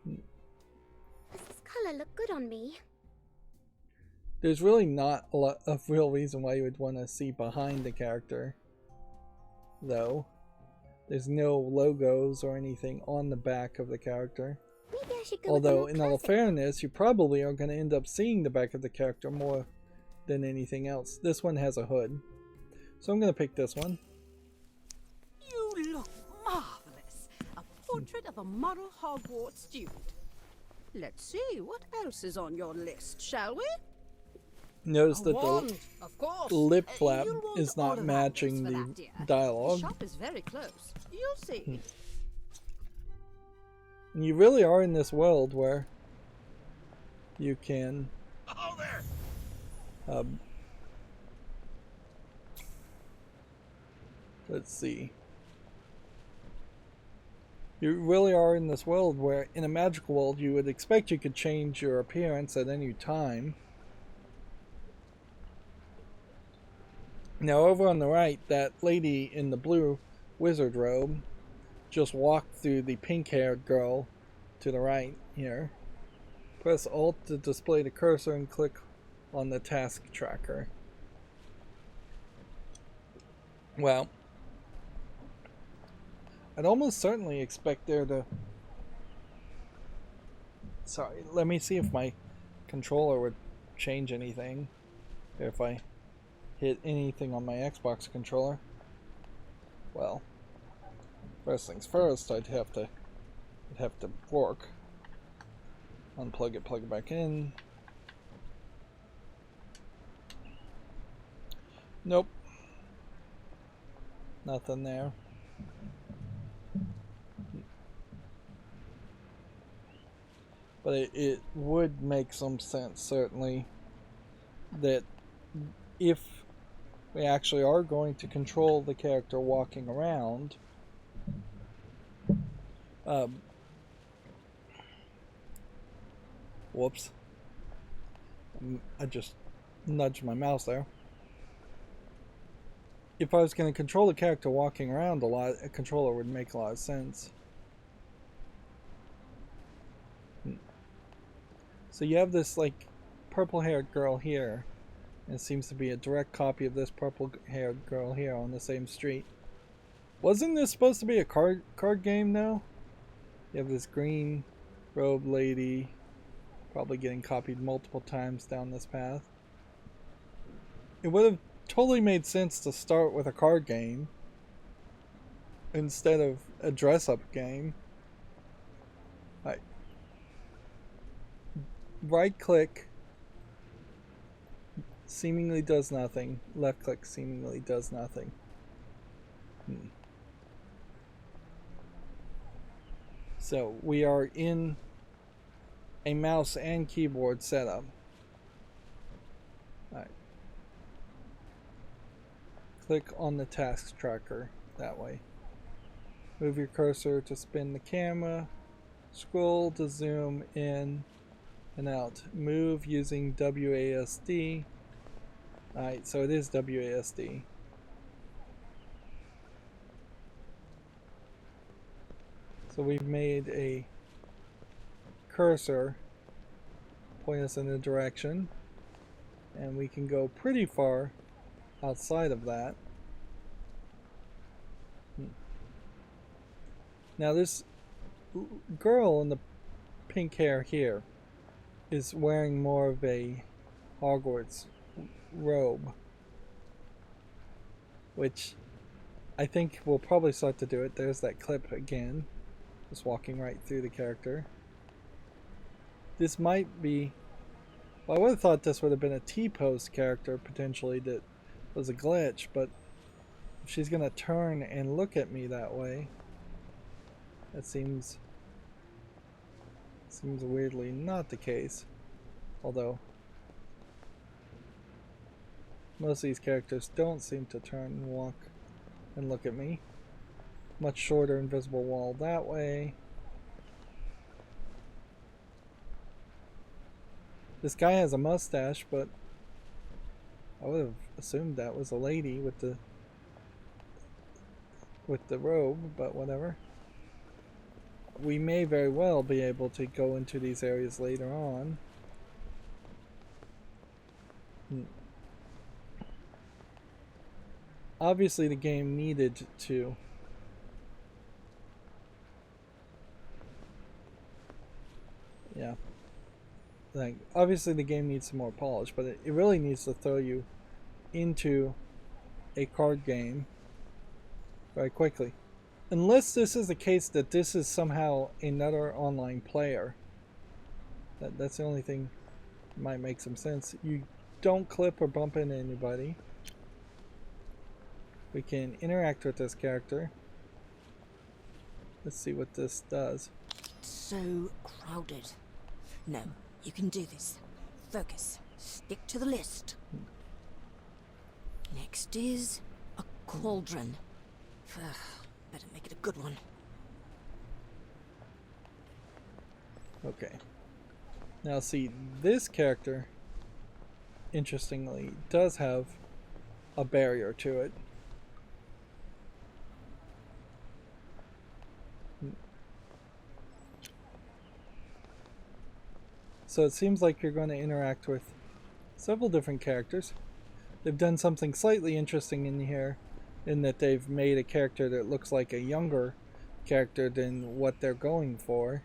Does this color look good on me? There's really not a lot of real reason why you would want to see behind the character, though. There's no logos or anything on the back of the character. Maybe I should go Although, with in all fairness, you probably are going to end up seeing the back of the character more than anything else. This one has a hood, so I'm going to pick this one. You look marvelous. A portrait of a model Hogwarts student. Let's see, what else is on your list, shall we? Notice that of course. the lip flap You'll want is all not of matching that, the dear. The dialogue. shop is very close. You'll see. And you really are in this world where you can Oh, there! let's see. You really are in this world where, in a magical world, you would expect you could change your appearance at any time. Now, over on the right, that lady in the blue wizard robe just walked through the pink-haired girl to the right here. Press Alt to display the cursor and click on the task tracker. Well, I'd almost certainly expect there to... Sorry, let me see if my controller would change anything. If I hit anything on my Xbox controller. Well, first things first, I'd have to work. Unplug it, plug it back in. Nope. Nothing there. But it would make some sense, certainly, that if we actually are going to control the character walking around, whoops, I just nudged my mouse there. If I was going to control the character walking around a lot, a controller would make a lot of sense. So you have this like purple-haired girl here, and it seems to be a direct copy of this purple-haired girl here on the same street. Wasn't this supposed to be a card game now? You have this green robe lady, probably getting copied multiple times down this path. It would have totally made sense to start with a card game instead of a dress-up game. Right click seemingly does nothing. Left click seemingly does nothing. So we are in a mouse and keyboard setup. Alright. Click on the task tracker that way. Move your cursor to spin the camera. Scroll to zoom in and out. Move using WASD. Alright, so it is WASD. So we've made a cursor point us in a direction, and we can go pretty far outside of that. Now this girl in the pink hair here is wearing more of a Hogwarts robe, which I think we'll probably start to do it. There's that clip again, just walking right through the character. This might be, well, I would have thought this would have been a T-pose character potentially that was a glitch, but if she's gonna turn and look at me that way, that seems weirdly not the case. Although most of these characters don't seem to turn and walk and look at me. Much shorter invisible wall that way. This guy has a mustache, but I would have assumed that was a lady with the robe, but whatever. We may very well be able to go into these areas later on. Obviously the game needed to like, obviously the game needs some more polish, but it really needs to throw you into a card game very quickly. Unless this is the case that this is somehow another online player. That's the only thing that might make some sense. You don't clip or bump into anybody. We can interact with this character. Let's see what this does. It's so crowded. No, you can do this. Focus. Stick to the list. Next is a cauldron. Better make it a good one. Okay. Now see, this character, interestingly, does have a barrier to it. So it seems like you're going to interact with several different characters. They've done something slightly interesting in here, in that they've made a character that looks like a younger character than what they're going for.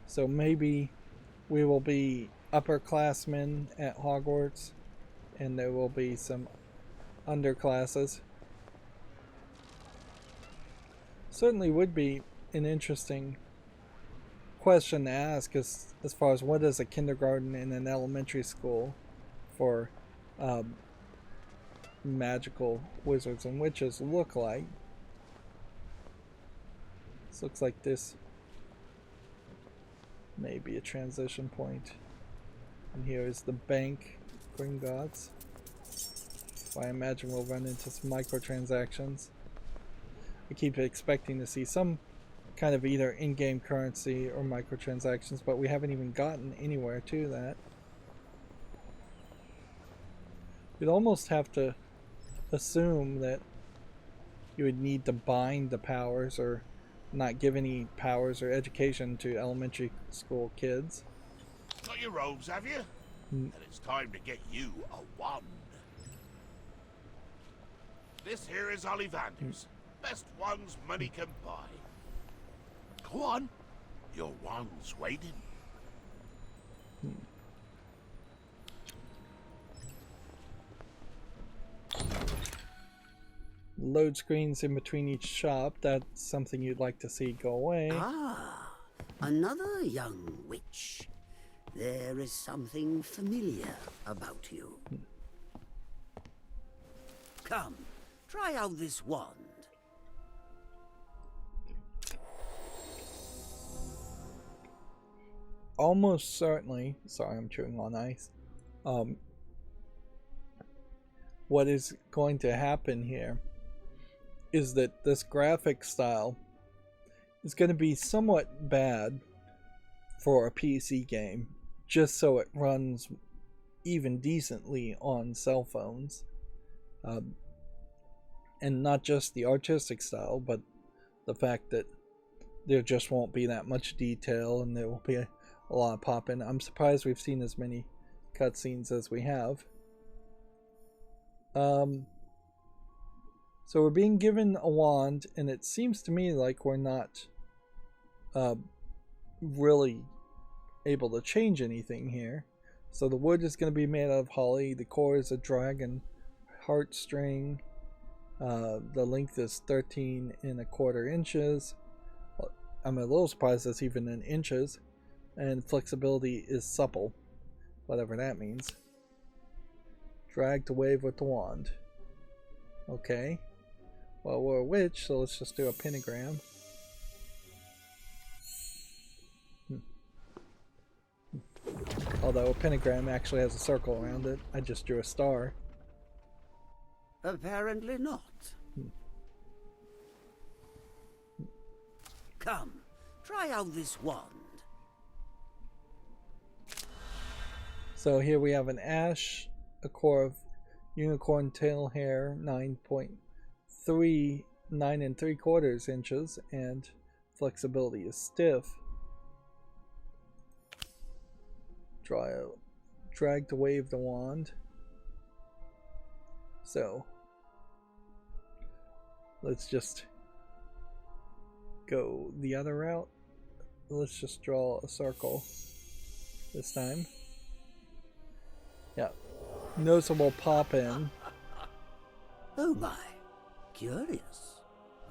So maybe we will be upperclassmen at Hogwarts, and there will be some underclasses. Certainly would be an interesting question to ask as far as what is a kindergarten and an elementary school for magical wizards and witches look like. This looks like this may be a transition point. And here is the bank, Gringotts. I imagine we'll run into some microtransactions. I keep expecting to see some kind of either in-game currency or microtransactions, but we haven't even gotten anywhere to that. You'd almost have to assume that you would need to bind the powers or not give any powers or education to elementary school kids. Got your robes, have you? Then it's time to get you a wand. This here is Ollivander's. Best ones money can buy. Go on. Your wand's waiting. Load screens in between each shop. That's something you'd like to see go away. Ah, another young witch. There is something familiar about you. Come, try out this wand. Almost certainly, sorry, I'm chewing on ice. What is going to happen here is that this graphic style is going to be somewhat bad for a PC game, just so it runs even decently on cell phones. And not just the artistic style, but the fact that there just won't be that much detail and there will be a lot of pop-in. I'm surprised we've seen as many cutscenes as we have. So we're being given a wand, and it seems to me like we're not really able to change anything here. So the wood is going to be made out of holly. The core is a dragon heartstring. The length is 13¼ inches. I'm a little surprised it's even in inches. And flexibility is supple, whatever that means. Drag to wave with the wand. Okay. Well, we're a witch, so let's just do a pentagram. Although a pentagram actually has a circle around it, I just drew a star. Apparently not. Come, try out this wand. So here we have an ash, a core of unicorn tail hair, 9.3 inches, and flexibility is stiff. Drag to wave the wand. So let's just go the other route. Let's just draw a circle this time. Yeah, noticeable pop in. Oh my, curious.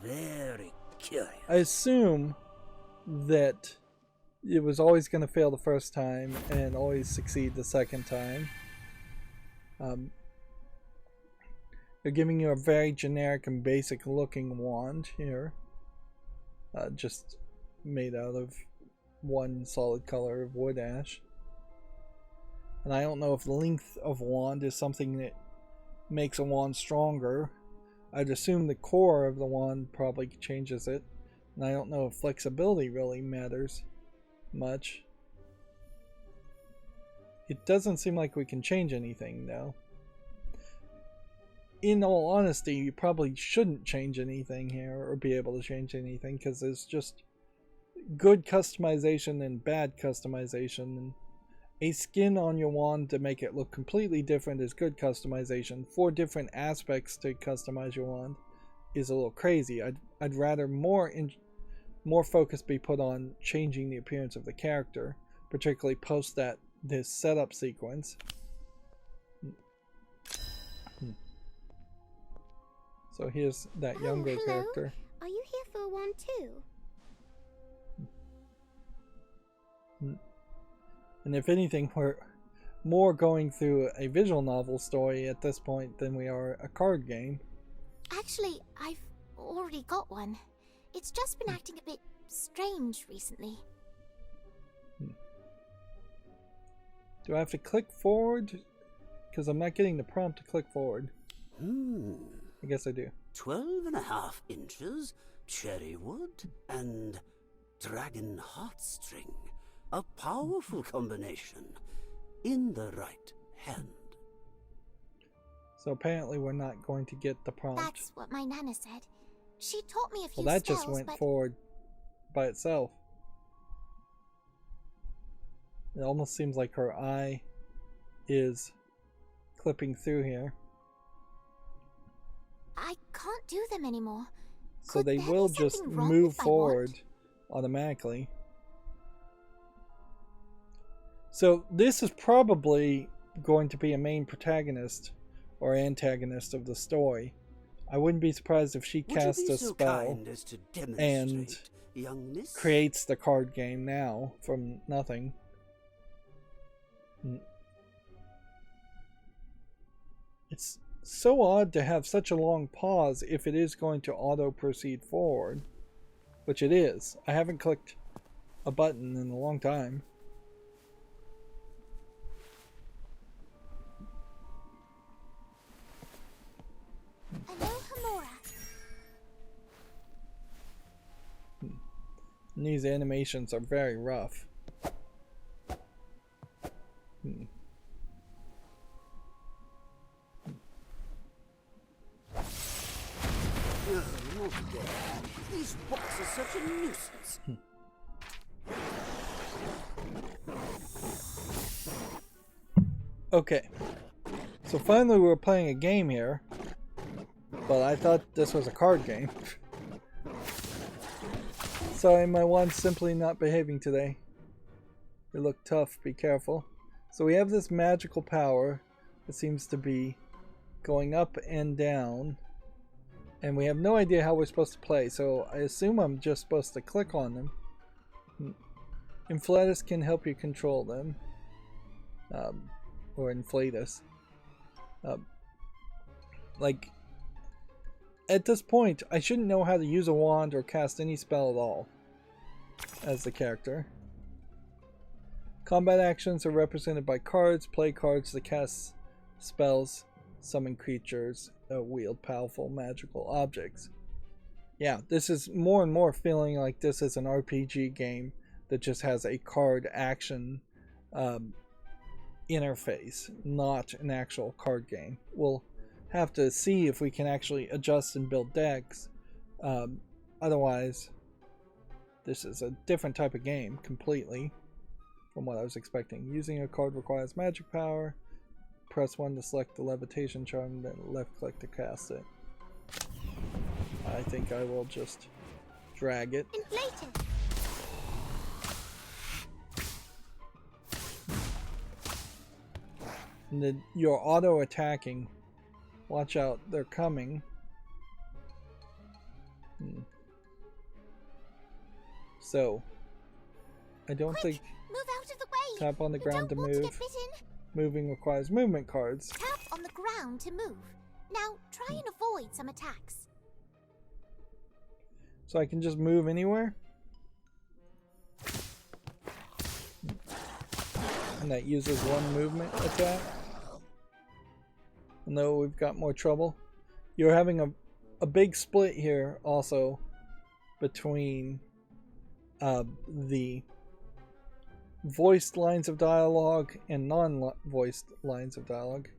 Very curious. I assume that it was always going to fail the first time and always succeed the second time. They're giving you a very generic and basic looking wand here. Just made out of one solid color of wood ash. And I don't know if the length of a wand is something that makes a wand stronger. I'd assume the core of the wand probably changes it. And I don't know if flexibility really matters much. It doesn't seem like we can change anything though. In all honesty, you probably shouldn't change anything here or be able to change anything, because there's just good customization and bad customization. And a skin on your wand to make it look completely different is good customization. 4 different aspects to customize your wand is a little crazy. I'd rather more focus be put on changing the appearance of the character, particularly post this setup sequence. So here's that younger hello. character. Are you here for a wand too? And if anything, we're more going through a visual novel story at this point than we are a card game. Actually, I've already got one. It's just been acting a bit strange recently. Do I have to click forward? Because I'm not getting the prompt to click forward. I guess I do. 12.5 inches, cherry wood, and dragon heartstring. A powerful combination in the right hand. So apparently we're not going to get the prompt. That's what my Nana said. She taught me a few Well, that spells, just went but forward by itself. It almost seems like her eye is clipping through here. I can't do them anymore. So Could they there will be just something wrong move if I forward want? automatically. So this is probably going to be a main protagonist or antagonist of the story. I wouldn't be surprised if she casts a spell and creates the card game now from nothing. It's so odd to have such a long pause if it is going to auto proceed forward, which it is. I haven't clicked a button in a long time. Hello, Hamora. And these animations are very rough. These books are such a nuisance. Okay, so finally we're playing a game here, but I thought this was a card game. Sorry, my wand's simply not behaving today. They look tough, be careful. So we have this magical power that seems to be going up and down, and we have no idea how we're supposed to play, so I assume I'm just supposed to click on them. Inflatus can help you control them. Or Inflatus. Like, at this point, I shouldn't know how to use a wand or cast any spell at all as the character. Combat actions are represented by cards. Play cards to cast spells, summon creatures, wield powerful magical objects. Yeah, this is more and more feeling like this is an RPG game that just has a card action interface, not an actual card game. We'll have to see if we can actually adjust and build decks. Otherwise, this is a different type of game completely from what I was expecting. Using a card requires magic power. Press 1 to select the levitation charm, then left click to cast it. I think I will just drag it. Inflated. And then you're auto attacking. Watch out, they're coming. So, I don't think Move out of the way. tap on the You ground to don't want to move. get bitten. Moving requires movement cards. Tap on the ground to move. Now try and avoid some attacks. So I can just move anywhere? And that uses one movement attack? No, we've got more trouble. You're having a big split here also between the voiced lines of dialogue and non-voiced lines of dialogue.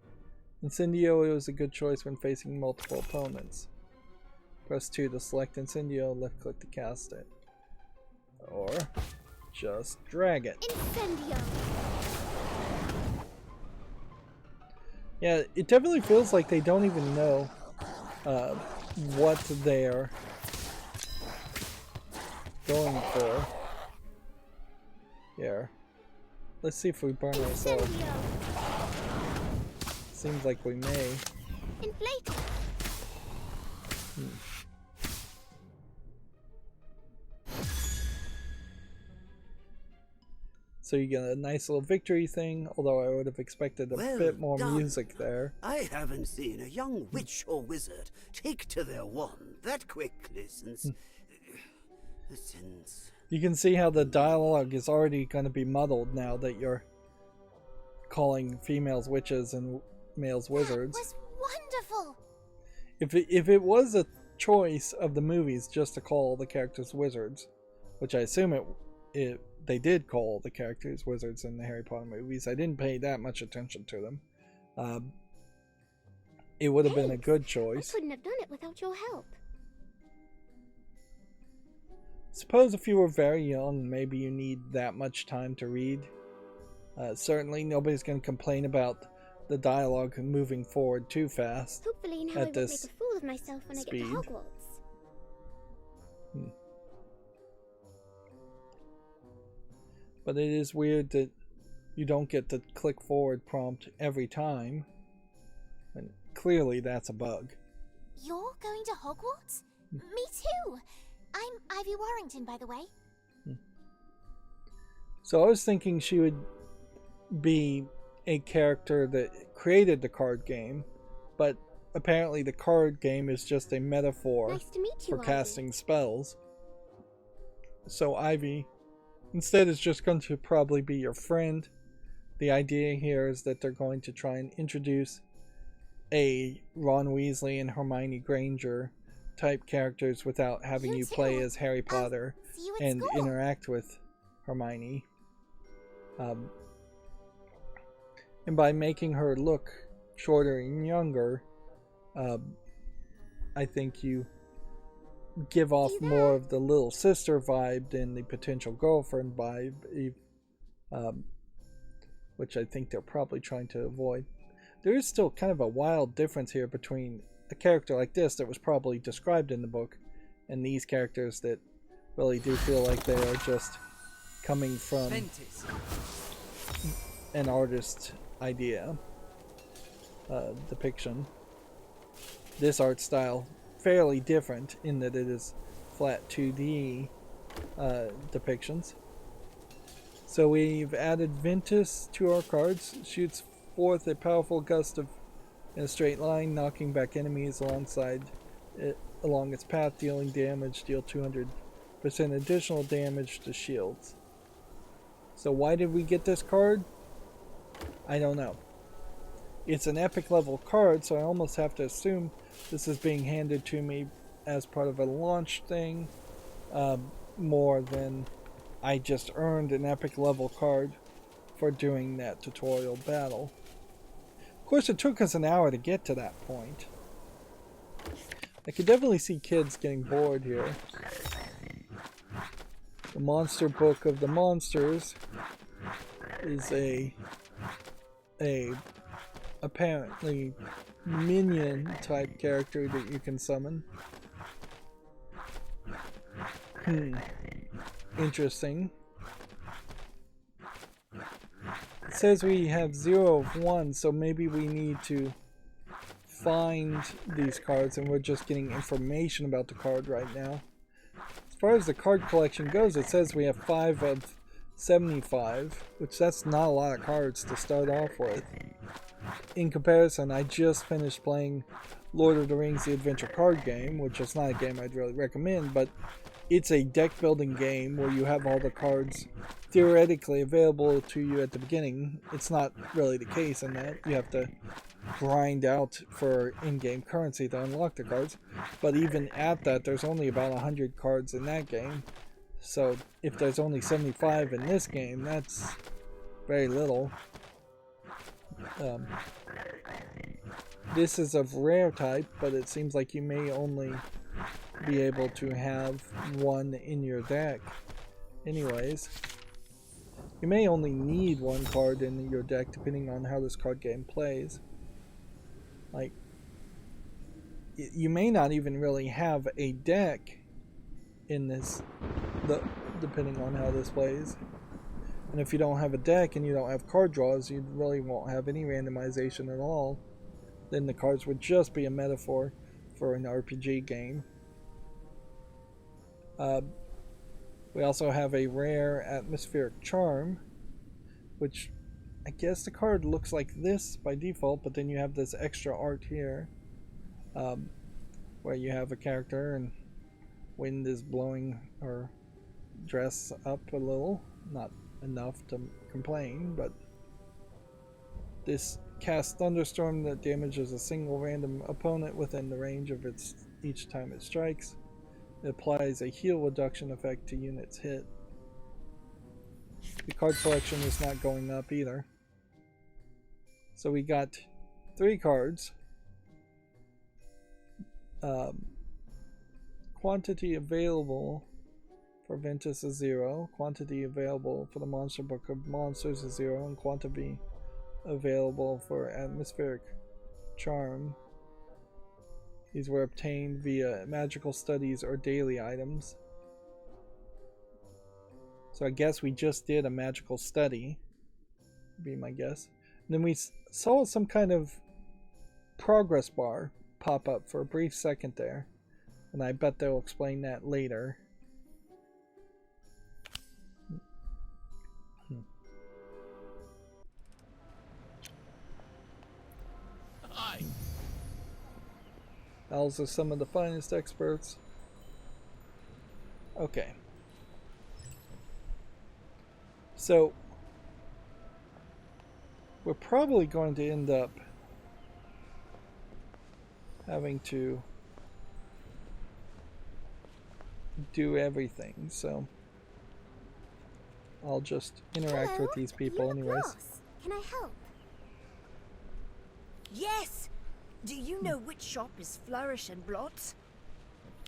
Incendio is a good choice when facing multiple opponents. Press 2 to select Incendio, left click to cast it. Or just drag it. Incendio. Yeah, it definitely feels like they don't even know what they're going for. Here. Let's see if we burn ourselves. Seems like we may. Inflated. So you get a nice little victory thing, although I would have expected a bit more done. music there. I haven't seen a young witch or wizard take to their wand that quickly since... You can see how the dialogue is already going to be muddled now that you're calling females witches and males wizards. That was wonderful. If it was a choice of the movies just to call the characters wizards, which I assume they did call the characters wizards in the Harry Potter movies. I didn't pay that much attention to them. it would have been a Thanks. good I choice. couldn't have done it without your help. Suppose if you were very young, maybe you need that much time to read. Certainly nobody's going to complain about the dialogue moving forward too fast. Hopefully now I At won't make this a fool of myself when I get speed. to Hogwarts. But it is weird that you don't get the click forward prompt every time. And clearly that's a bug. You're going to Hogwarts? Me too! I'm Ivy Warrington, by the way. So I was thinking she would be a character that created the card game, but apparently the card game is just a metaphor Nice to meet you, for Ivy. casting spells. So Ivy, instead, is just going to probably be your friend. The idea here is that they're going to try and introduce a Ron Weasley and Hermione Granger type characters without having you play as Harry Potter See you at and school. interact with Hermione. And by making her look shorter and younger, I think you give off more of the little sister vibe than the potential girlfriend vibe, which I think they're probably trying to avoid. There is still kind of a wild difference here between a character like this that was probably described in the book and these characters that really do feel like they are just coming from an artist's idea, depiction. This art style fairly different in that it is flat 2D depictions. So we've added Ventus to our cards. Shoots forth a powerful gust of in a straight line, knocking back enemies along its path, dealing damage. Deal 200% additional damage to shields. So why did we get this card? I don't know. It's an epic level card, so I almost have to assume this is being handed to me as part of a launch thing, more than I just earned an epic level card for doing that tutorial battle. Of course, it took us an hour to get to that point. I could definitely see kids getting bored here. The Monster Book of the Monsters is a apparently minion type character that you can summon. Interesting. It says we have 0 of 1, so maybe we need to find these cards and we're just getting information about the card right now. As far as the card collection goes, it says we have 5 of 75, which that's not a lot of cards to start off with. In comparison, I just finished playing Lord of the Rings: The Adventure Card Game, which is not a game I'd really recommend, but it's a deck building game where you have all the cards theoretically available to you at the beginning. It's not really the case in that you have to grind out for in-game currency to unlock the cards, but even at that, there's only about 100 cards in that game. So if there's only 75 in this game, that's very little. This is of rare type, but it seems like you may only be able to have one in your deck. Anyways, you may only need one card in your deck depending on how this card game plays. Like, you may not even really have a deck in this, depending on how this plays. And if you don't have a deck and you don't have card draws, you really won't have any randomization at all. Then the cards would just be a metaphor for an RPG game. We also have a rare Atmospheric Charm, which I guess the card looks like this by default, but then you have this extra art here, where you have a character and wind is blowing her dress up a little. Not enough to complain, but this casts Thunderstorm that damages a single random opponent within the range of its each time it strikes. It applies a heal reduction effect to units hit. The card collection is not going up either. So we got 3 cards. quantity available for Ventus is 0, quantity available for the Monster Book of Monsters is 0, and quantity available for Atmospheric Charm. These were obtained via magical studies or daily items. So I guess we just did a magical study, would be my guess. And then we saw some kind of progress bar pop up for a brief second there, and I bet they'll explain that later. Hi. Owls are some of the finest experts. Okay. So, we're probably going to end up having to do everything, so I'll just interact with these people anyways. Can I help? Yes! Do you know which shop is Flourish and Blots?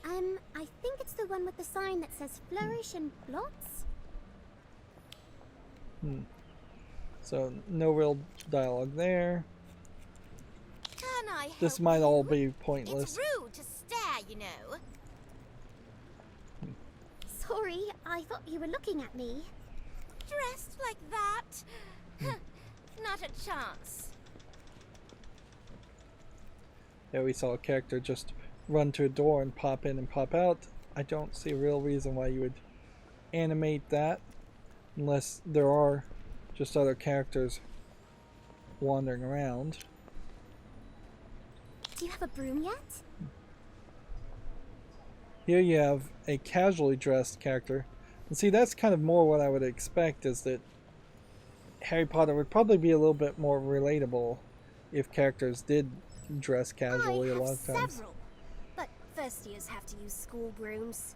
I think it's the one with the sign that says Flourish and Blots. So, no real dialogue there. Can I help This might all you? be pointless. It's rude to stare, you know. Sorry, I thought you were looking at me. Dressed like that? Not a chance. Yeah, we saw a character just run to a door and pop in and pop out. I don't see a real reason why you would animate that unless there are just other characters wandering around. Do you have a broom yet? Here you have a casually dressed character. And see, that's kind of more what I would expect, is that Harry Potter would probably be a little bit more relatable if characters did dress casually a lot of times. Several, but first years have to use school brooms.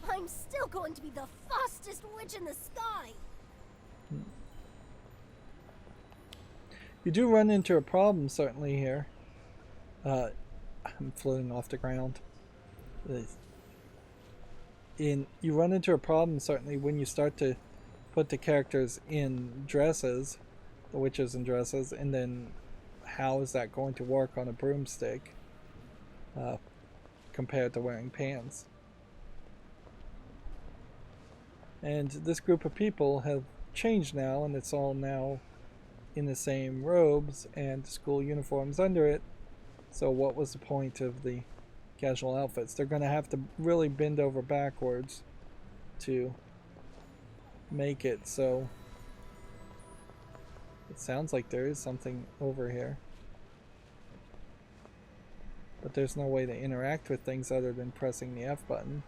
I'm still going to be the fastest witch in the sky. You do run into a problem certainly here. I'm floating off the ground. You run into a problem certainly when you start to put the characters in dresses, the witches in dresses, and then how is that going to work on a broomstick compared to wearing pants? And this group of people have changed now, and it's all now in the same robes and school uniforms under it. So what was the point of the casual outfits? They're going to have to really bend over backwards to make it so. It sounds like there is something over here, but there's no way to interact with things other than pressing the F button.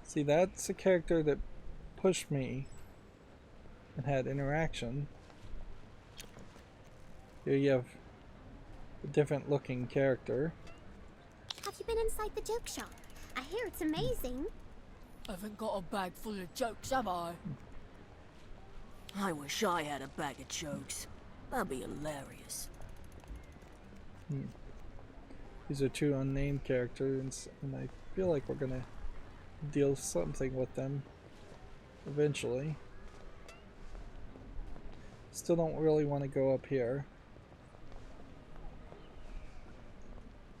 See, that's a character that pushed me and had interaction. Here you have a different looking character. Have you been inside the joke shop? I hear it's amazing. I haven't got a bag full of jokes, have I? I wish I had a bag of jokes. That'd be hilarious. These are two unnamed characters, and I feel like we're gonna deal something with them eventually. Still don't really want to go up here.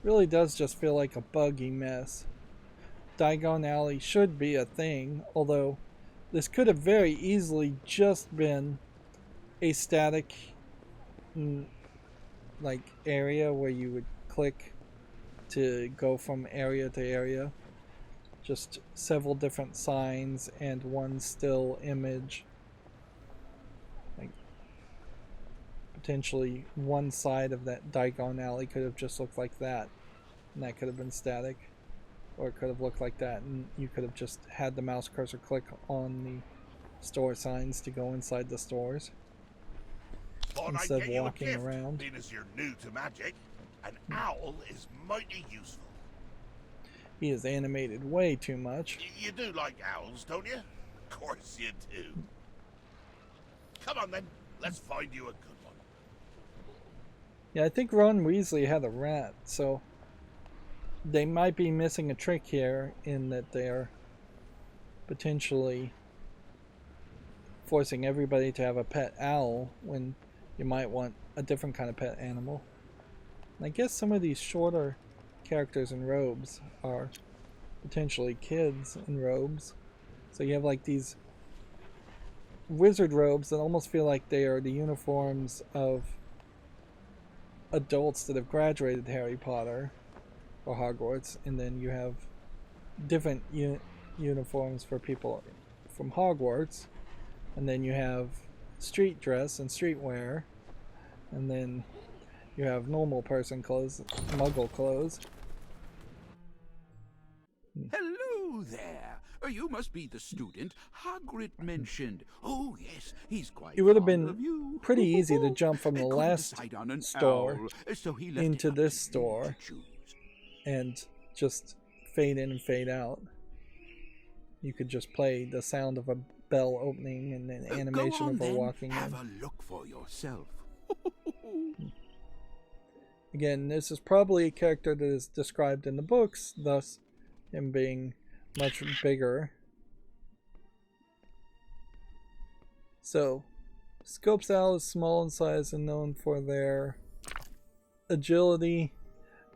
Really does just feel like a buggy mess. Diagon Alley should be a thing, although this could have very easily just been a static like area where you would click to go from area to area. Just several different signs and one still image. Like potentially one side of that Diagon Alley could have just looked like that, and that could have been static, or it could have looked like that and you could have just had the mouse cursor click on the store signs to go inside the stores instead of walking around. Being as you're new to magic, an owl is mighty useful. He is animated way too much. You do like owls, don't you? Of course you do. Come on then, let's find you a good one. Yeah, I think Ron Weasley had a rat, so they might be missing a trick here in that they're potentially forcing everybody to have a pet owl when you might want a different kind of pet animal. And I guess some of these shorter characters in robes are potentially kids in robes. So you have like these wizard robes that almost feel like they are the uniforms of adults that have graduated Harry Potter or Hogwarts, and then you have different uniforms for people from Hogwarts, and then you have street dress and streetwear, and then you have normal person clothes, muggle clothes. Hello there. You must be the student Hagrid mentioned. Oh, yes, he's quite It would have fond of been you. pretty easy to jump from the Couldn't last decide on an store owl, so he left into it up this to you store to choose. and just fade in and fade out. You could just play the sound of a bell opening and an animation Go on, of her then. walking Have in. a look for yourself. Again, this is probably a character that is described in the books, thus him being much bigger. So, Scope's owl is small in size and known for their agility.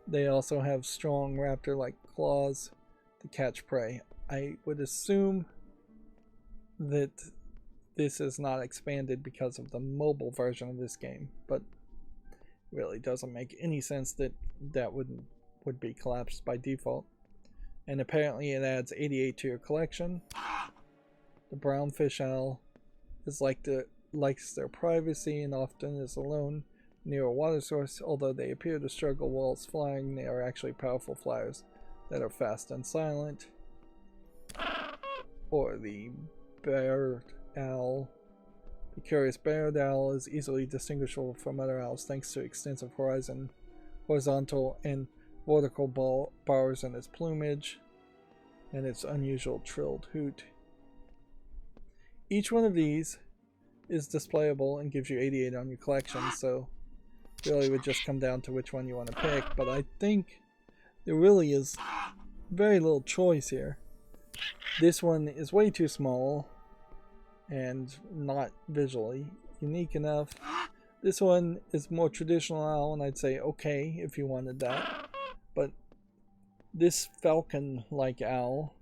They also have strong raptor-like claws to catch prey. I would assume that this is not expanded because of the mobile version of this game, but really doesn't make any sense that that would be collapsed by default. And apparently it adds 88 to your collection. The brownfish owl is likes their privacy and often is alone near a water source. Although they appear to struggle whilst flying, they are actually powerful flyers that are fast and silent. Or the barred owl. The curious barred owl is easily distinguishable from other owls thanks to extensive horizontal and vertical bars in its plumage and its unusual trilled hoot. Each one of these is displayable and gives you 88 on your collection, so really it would just come down to which one you want to pick, but I think there really is very little choice here. This one is way too small and not visually unique enough. This one is more traditional owl, and I'd say okay if you wanted that. But this falcon-like owl,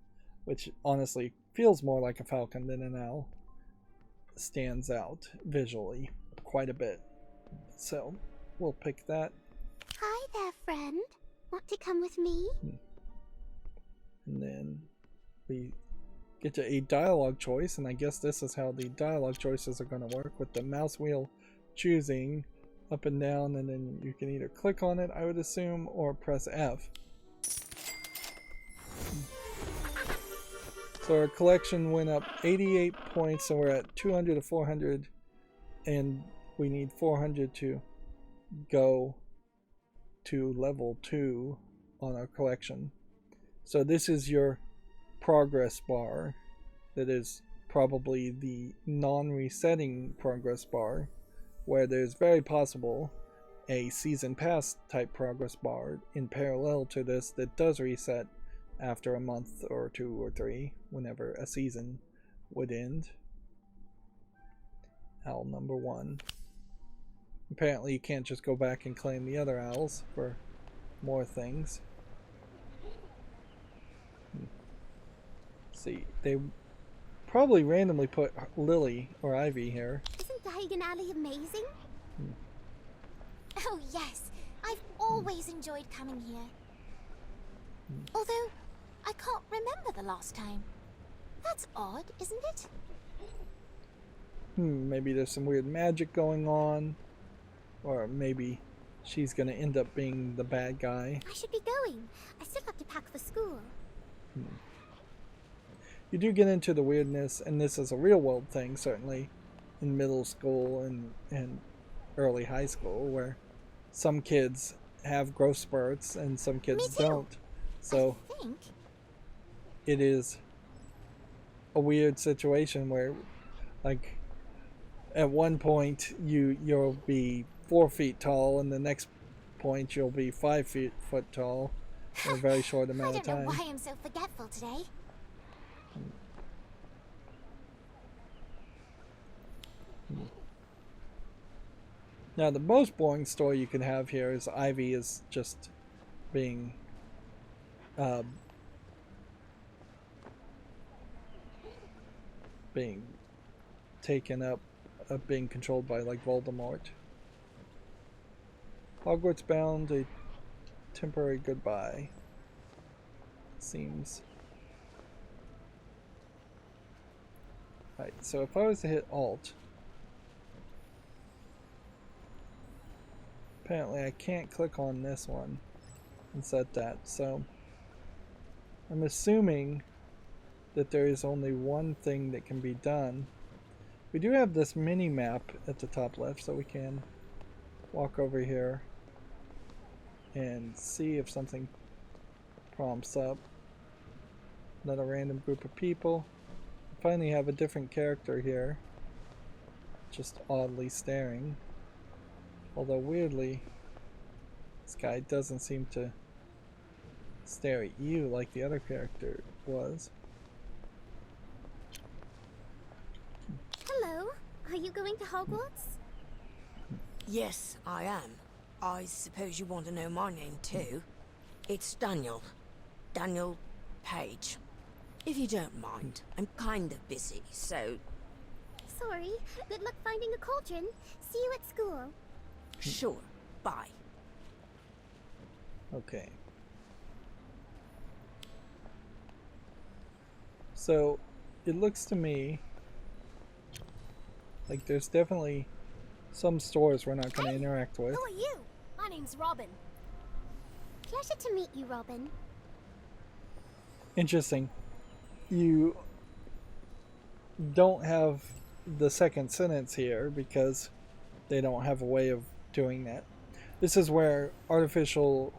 which honestly feels more like a falcon than an owl, stands out visually quite a bit. So we'll pick that. Hi there, friend. Want to come with me? And then we get to a dialogue choice, and I guess this is how the dialogue choices are going to work, with the mouse wheel choosing up and down, and then you can either click on it, I would assume, or press F. So our collection went up 88 points, so we're at 200 to 400, and we need 400 to go to level 2 on our collection. So this is your progress bar. That is probably the non-resetting progress bar, where there's very possible a season pass type progress bar in parallel to this that does reset after a month or 2 or 3, whenever a season would end. Owl number 1. Apparently you can't just go back and claim the other owls for more things. See, they probably randomly put Lily or Ivy here. Isn't Diagon Alley amazing? Oh yes, I've always enjoyed coming here. Although, I can't remember the last time. That's odd, isn't it? Maybe there's some weird magic going on. Or maybe she's gonna end up being the bad guy. I should be going. I still have to pack for school. You do get into the weirdness, and this is a real world thing, certainly, in middle school and early high school, where some kids have growth spurts and some kids don't. So I think. it is a weird situation where, like, at one point you'll be 4 feet tall, and the next point you'll be 5 foot tall in a very short amount of I don't know time. why I'm so forgetful today. Now, the most boring story you can have here is Ivy is just being being taken up, being controlled by, like, Voldemort. Hogwarts bound, a temporary goodbye. Seems. Right, so if I was to hit Alt, apparently I can't click on this one and set that, so I'm assuming that there is only one thing that can be done. We do have this mini map at the top left, so we can walk over here and see if something prompts up. Not a random group of people. Finally have a different character here, just oddly staring. Although weirdly, this guy doesn't seem to stare at you like the other character was. Hello, are you going to Hogwarts? Yes, I am. I suppose you want to know my name too. It's Daniel. Daniel Page. If you don't mind, I'm kind of busy, so... Sorry, good luck finding a cauldron. See you at school. Sure, bye. Okay. So, it looks to me like there's definitely some stores we're not going to interact with. Who are you? My name's Robin. Pleasure to meet you, Robin. Interesting. You don't have the second sentence here because they don't have a way of doing that. This is where artificial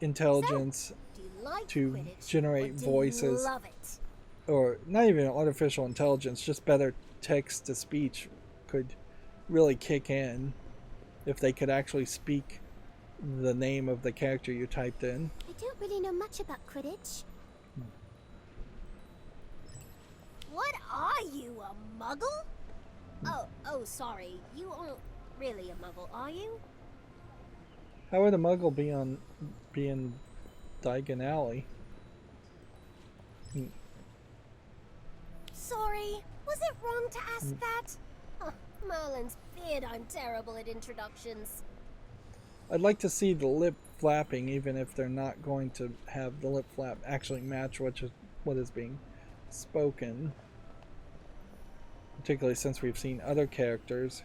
intelligence Do you like to Quidditch, generate or do voices, you love it? or not even artificial intelligence, just better text to speech could really kick in if they could actually speak the name of the character you typed in. I don't really know much about Quidditch. What are you, a muggle? Oh, sorry. You aren't really a muggle, are you? How would a muggle be in Diagon Alley? Sorry, was it wrong to ask that? Oh, Merlin's beard, I'm terrible at introductions. I'd like to see the lip flapping, even if they're not going to have the lip flap actually match what is being spoken. Particularly since we've seen other characters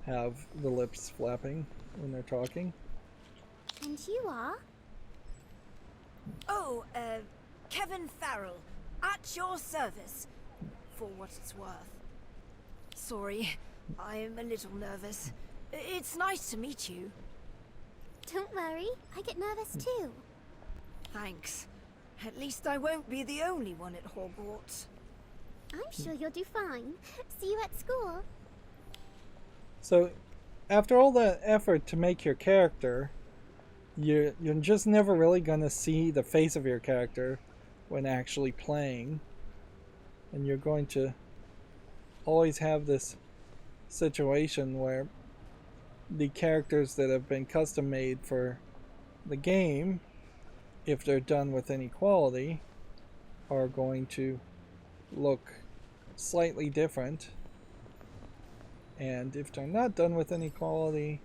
have the lips flapping when they're talking. And you are? Oh, Kevin Farrell, at your service, for what it's worth. Sorry, I'm a little nervous. It's nice to meet you. Don't worry, I get nervous too. Thanks. At least I won't be the only one at Hogwarts. I'm sure you'll do fine. See you at school. So, after all that effort to make your character, you're just never really going to see the face of your character when actually playing. And you're going to always have this situation where the characters that have been custom made for the game, if they're done with any quality, are going to look slightly different, and if they're not done with any quality,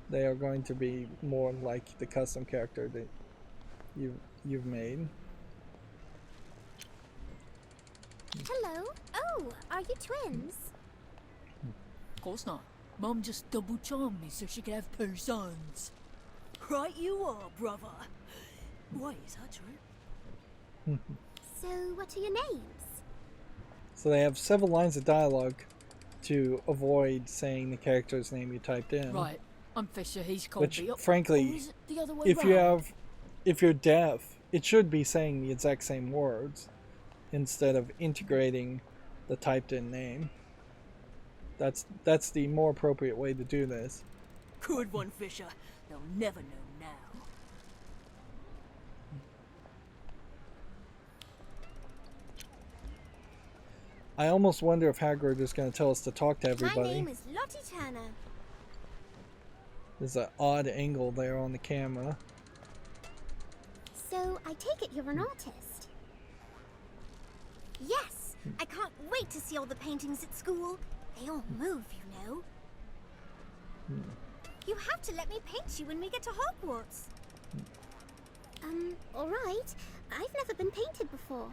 they are going to be more like the custom character that you've made. Hello. Oh, are you twins? Of course not. Mum just double charmed me so she could have 2 sons. Right you are, brother. Why, is that true? So, what are your names? So they have several lines of dialogue to avoid saying the character's name you typed in. Right, I'm Fisher, he's Colby. Which, frankly, Or is it the other way if you round? have if you're deaf, it should be saying the exact same words instead of integrating the typed in name. That's the more appropriate way to do this. Good one, Fisher. They'll never know now. I almost wonder if Hagrid is going to tell us to talk to My everybody. name is Lottie Turner. There's an odd angle there on the camera. So, I take it you're an artist? Yes! I can't wait to see all the paintings at school. They all move, you know. You have to let me paint you when we get to Hogwarts. Alright. I've never been painted before.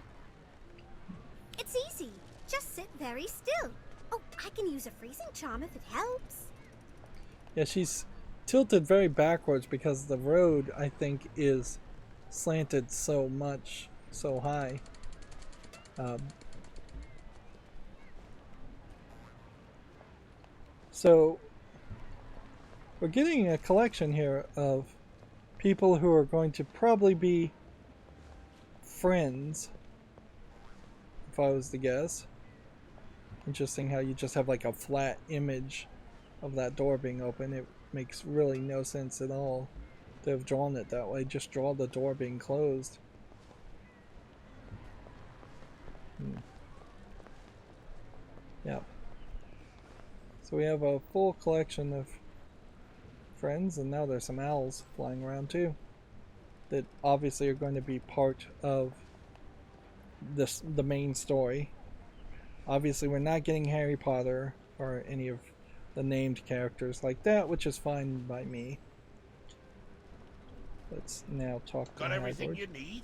It's easy. Just sit very still. Oh, I can use a freezing charm if it helps. Yeah, she's tilted very backwards because the road, I think, is slanted so much, so high. So we're getting a collection here of people who are going to probably be friends, if I was to guess. Interesting how you just have like a flat image of that door being open. It makes really no sense at all to have drawn it that way. Just draw the door being closed. Yeah. So we have a full collection of friends, and now there's some owls flying around too that obviously are going to be part of the main story. Obviously we're not getting Harry Potter or any of the named characters like that, which is fine by me. Let's now talk to Got everything Hagrid. you need?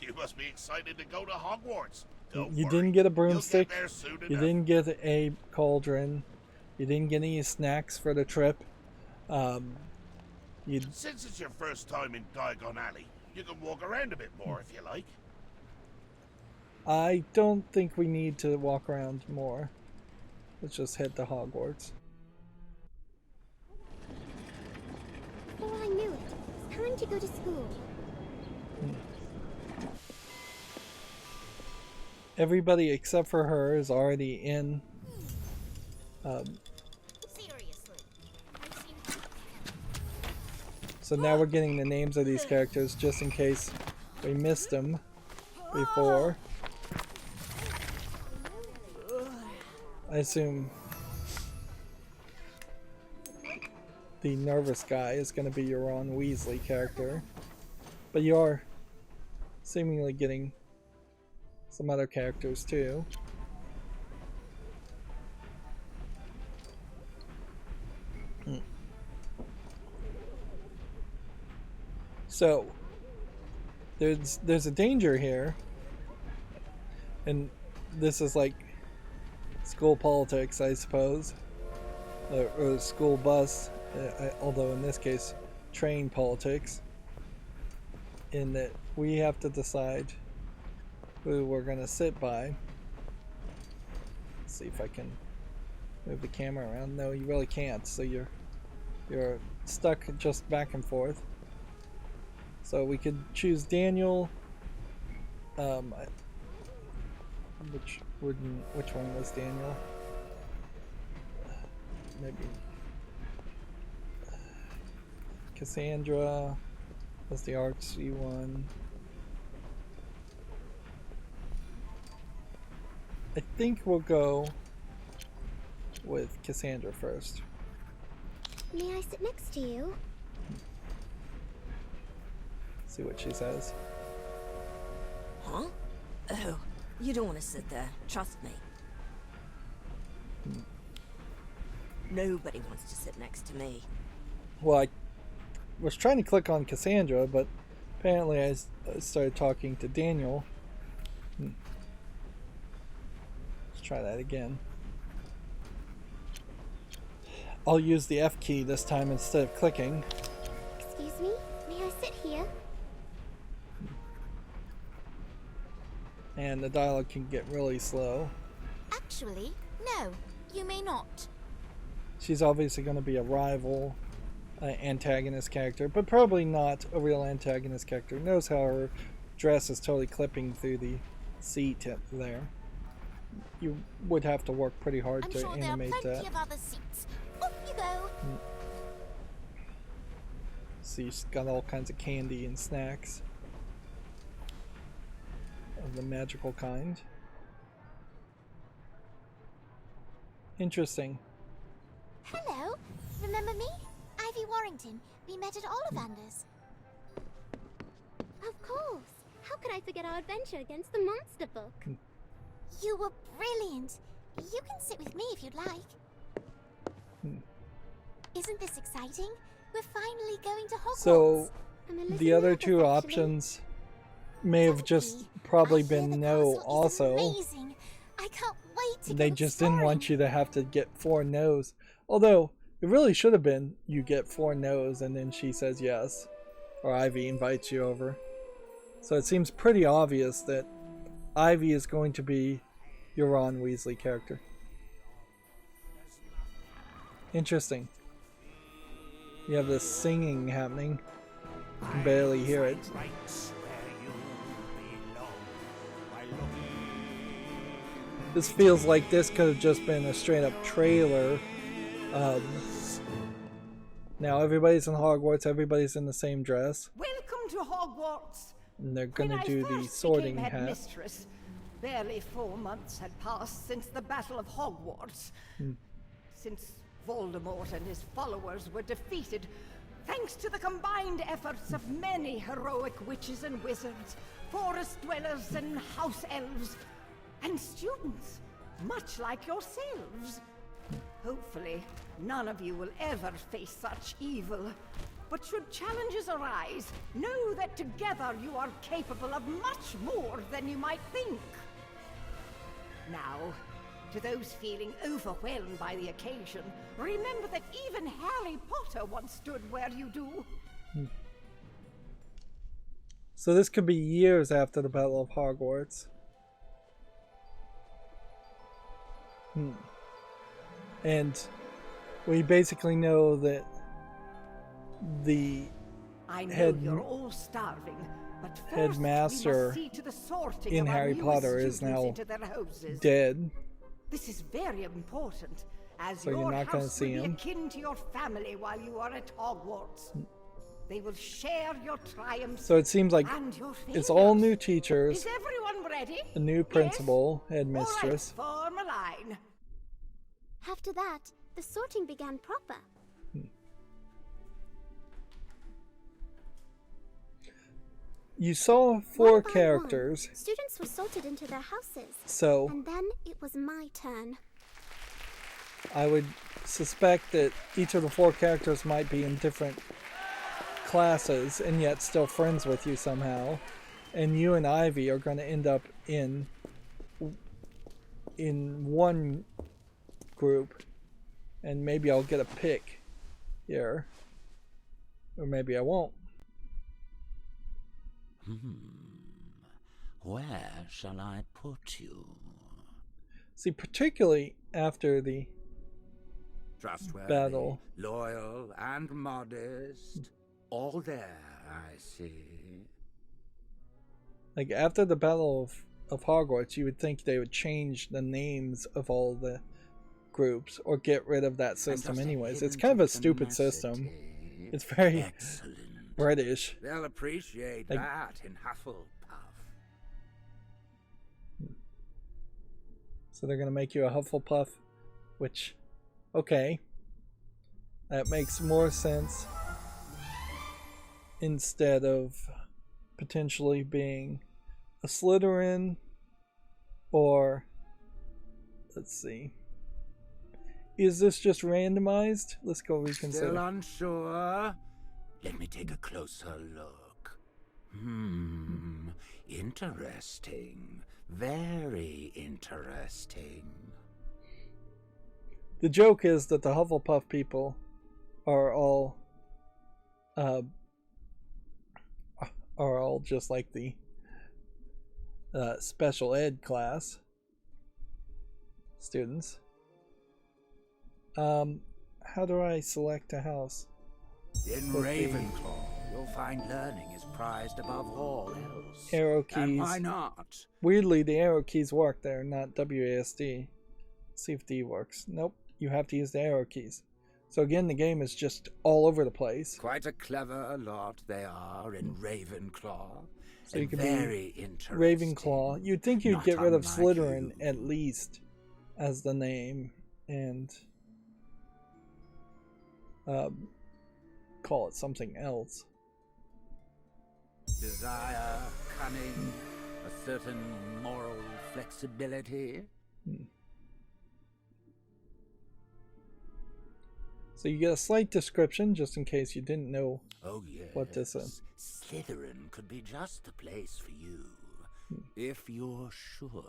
You must be excited to go to Hogwarts. Don't You worry. didn't get a You'll broomstick. get there soon You enough. didn't get a cauldron. You didn't get any snacks for the trip. Since it's your first time in Diagon Alley, you can walk around a bit more if you like. I don't think we need to walk around more. Let's just head to Hogwarts. Before I knew it, it's time to go to school. Everybody except for her is already in. Seriously. So now we're getting the names of these characters just in case we missed them before. I assume the nervous guy is going to be your Ron Weasley character. But you are seemingly getting some other characters too. So there's a danger here, and this is like school politics, I suppose, or school bus, although in this case train politics, in that we have to decide who we're gonna sit by. Let's see if I can move the camera around. No, you really can't, so you're stuck just back and forth. So we could choose Daniel. Which one was Daniel? Maybe Cassandra was the artsy one. I think we'll go with Cassandra first. May I sit next to you? See what she says. Huh? Oh, you don't want to sit there. Trust me. Nobody wants to sit next to me. Well, I was trying to click on Cassandra, but apparently I started talking to Daniel. Let's try that again. I'll use the F key this time instead of clicking. Excuse me? May I sit here? And the dialogue can get really slow. Actually, no, you may not. She's obviously going to be a rival antagonist character, but probably not a real antagonist character. Knows how her dress is totally clipping through the seat there. You would have to work pretty hard to animate that. I'm sure there are plenty of other seats. Off you go. So she's got all kinds of candy and snacks of the magical kind. Interesting. Hello. Remember me? Ivy Warrington. We met at Ollivander's. Of course. How could I forget our adventure against the monster book? You were brilliant. You can sit with me if you'd like. Isn't this exciting? We're finally going to Hogwarts. So, I'm a little the other nervous, two actually. options may have just probably been no also. Amazing. I can't wait to They go just didn't want exploring. you to have to get 4 no's. Although, it really should have been you get 4 no's and then she says yes. Or Ivy invites you over. So it seems pretty obvious that Ivy is going to be your Ron Weasley character. Interesting. You have this singing happening. You can barely hear it. This feels like this could have just been a straight up trailer. Now everybody's in Hogwarts, everybody's in the same dress. Welcome to Hogwarts. And they're gonna When do I the first sorting became hat. headmistress, barely 4 months had passed since the Battle of Hogwarts. Since Voldemort and his followers were defeated, thanks to the combined efforts of many heroic witches and wizards, forest dwellers and house elves, and students, much like yourselves. Hopefully, none of you will ever face such evil. But should challenges arise, know that together you are capable of much more than you might think. Now, to those feeling overwhelmed by the occasion, remember that even Harry Potter once stood where you do. So this could be years after the Battle of Hogwarts. And we basically know that the I know head you're all starving, but first headmaster we must see to the sorting in of our Harry newest Potter is students now into their houses. dead. This is very important, as So your you're not gonna house see will be him? akin to your family while you are at Hogwarts. They will share your triumphs So it seems like and your it's all failures. new teachers, Is everyone ready? a new principal, headmistress. All right, form a line. After that, the sorting began proper. You saw One 4 by characters, one, students were sorted into their houses. so And then it was my turn. I would suspect that each of the 4 characters might be in different classes and yet still friends with you somehow. And you and Ivy are going to end up in one group, and maybe I'll get a pick here, or maybe I won't. Where shall I put you? See, particularly after the Trustworthy, battle. loyal, and modest. All there, I see. Like, after the Battle of Hogwarts, you would think they would change the names of all the groups, or get rid of that system anyways. It's kind of a stupid system. It's very Excellent. British. They'll appreciate Like- that in Hufflepuff. So they're going to make you a Hufflepuff, which, okay. That makes more sense instead of potentially being a Slytherin, or, let's see. Is this just randomized? Let's go reconsider. Still unsure? Let me take a closer look. Interesting. Very interesting. The joke is that the Hufflepuff people are all just like the special ed class students. How do I select a house? In with the Ravenclaw, you'll find learning is prized above all else. arrow keys. And why not? Weirdly, the arrow keys work there, not WASD. See if D works. Nope, you have to use the arrow keys. So again, the game is just all over the place. Quite a clever lot they are in Ravenclaw. So you and can very be interesting. Ravenclaw. You'd think you'd Not get rid of unlike Slytherin you. at least as the name, and call it something else. Desire, cunning, a certain moral flexibility. So you get a slight description, just in case you didn't know Oh yes. what this is. Slytherin could be just the place for you, if you're sure.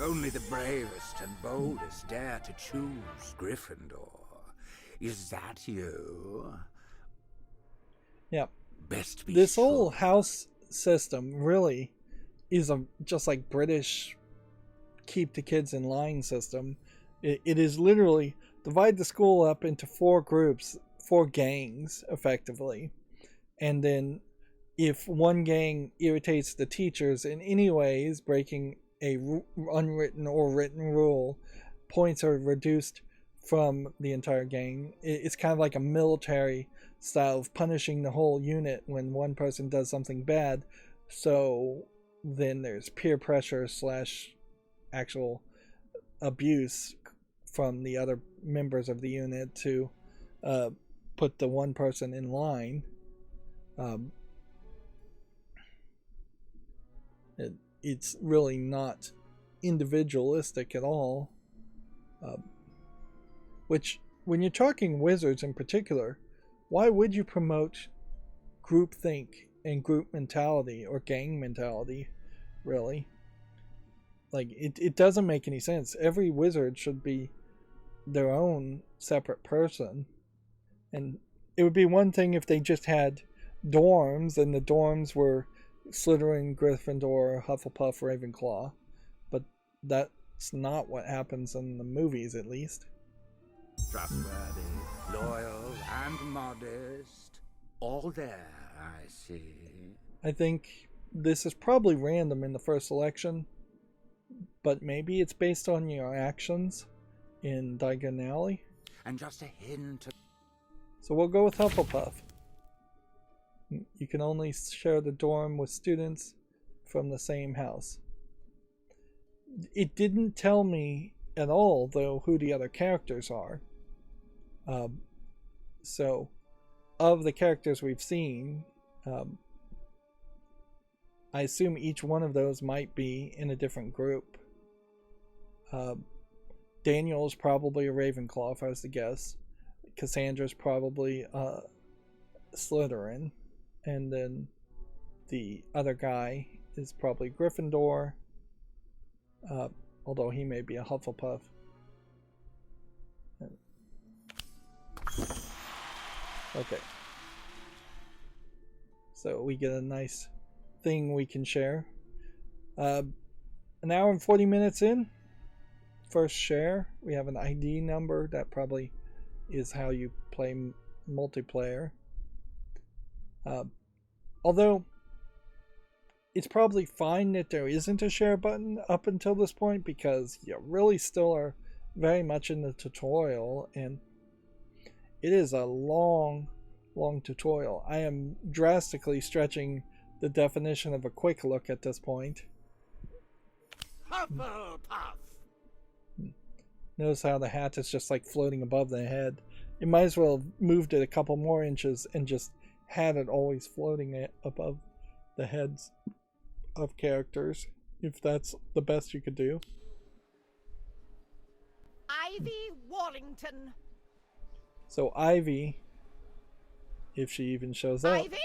Only the bravest and boldest dare to choose Gryffindor. Is that you? Yeah. Best be This sure. whole house system really is just like British keep the kids in line system. It is literally divide the school up into 4 groups, 4 gangs, effectively. And then if one gang irritates the teachers in any ways, breaking a unwritten or written rule, points are reduced from the entire gang. It's kind of like a military style of punishing the whole unit when one person does something bad. So then there's peer pressure / actual abuse from the other members of the unit to put the one person in line. It's really not individualistic at all. Which, when you're talking wizards in particular, why would you promote groupthink and group mentality or gang mentality, really? Like, it doesn't make any sense. Every wizard should be their own separate person. And it would be one thing if they just had dorms, and the dorms were Slytherin, Gryffindor, Hufflepuff, Ravenclaw. But that's not what happens in the movies, at least. Trustworthy, loyal, and modest. All there, I see. I think this is probably random in the first selection, but maybe it's based on your actions in Diagon Alley. And just a hint of... So we'll go with Hufflepuff. You can only share the dorm with students from the same house. It didn't tell me at all, though, who the other characters are. So, of the characters we've seen, I assume each one of those might be in a different group. Daniel is probably a Ravenclaw, if I was to guess. Cassandra's probably Slytherin. And then the other guy is probably Gryffindor. Although he may be a Hufflepuff. Okay. So we get a nice thing we can share. An hour and 40 minutes in. First share. We have an ID number. That probably is how you play multiplayer. Although it's probably fine that there isn't a share button up until this point, because you really still are very much in the tutorial, and it is a long tutorial. I am drastically stretching the definition of a quick look at this point. Hufflepuff! Notice how the hat is just like floating above the head. You might as well have moved it a couple more inches and just had it always floating above the heads of characters, if that's the best you could do. Ivy Warrington. So Ivy, if she even shows up. Ivy?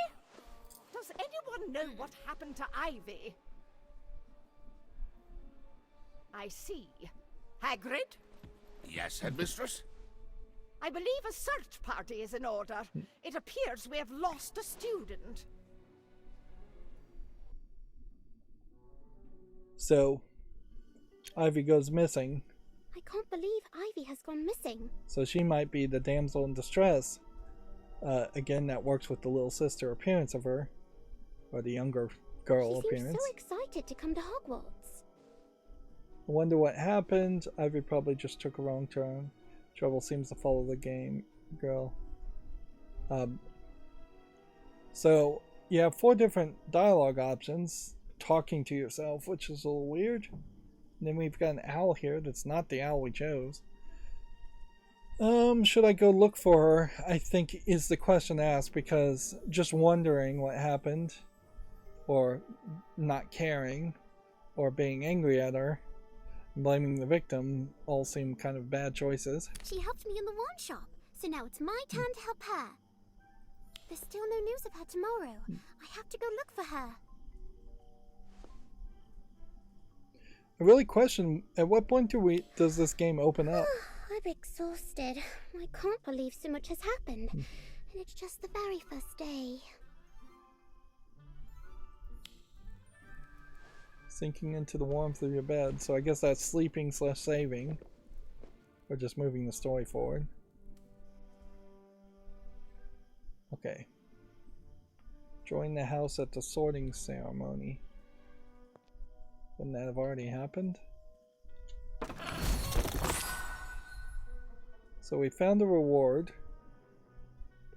Does anyone know what happened to Ivy? I see. Hagrid? Yes, headmistress? I believe a search party is in order. It appears we have lost a student. So, Ivy goes missing. I can't believe Ivy has gone missing. So she might be the damsel in distress. Again, that works with the little sister appearance of her. Or the younger girl She appearance. seems so excited to come to Hogwarts. I wonder what happened. Ivy probably just took a wrong turn. Trouble seems to follow the game, girl. So you have 4 different dialogue options. Talking to yourself, which is a little weird. And then we've got an owl here that's not the owl we chose. Should I go look for her? I think is the question asked, because just wondering what happened, or not caring, or being angry at her, blaming the victim, all seem kind of bad choices. She helped me in the wand shop, so now it's my turn to help her. There's still no news of her tomorrow. I have to go look for her. I really question, at what point does this game open up? I'm exhausted. I can't believe so much has happened. And it's just the very first day. Sinking into the warmth of your bed. So I guess that's sleeping / saving. Or just moving the story forward. Okay. Join the house at the sorting ceremony. Wouldn't that have already happened? So we found a reward.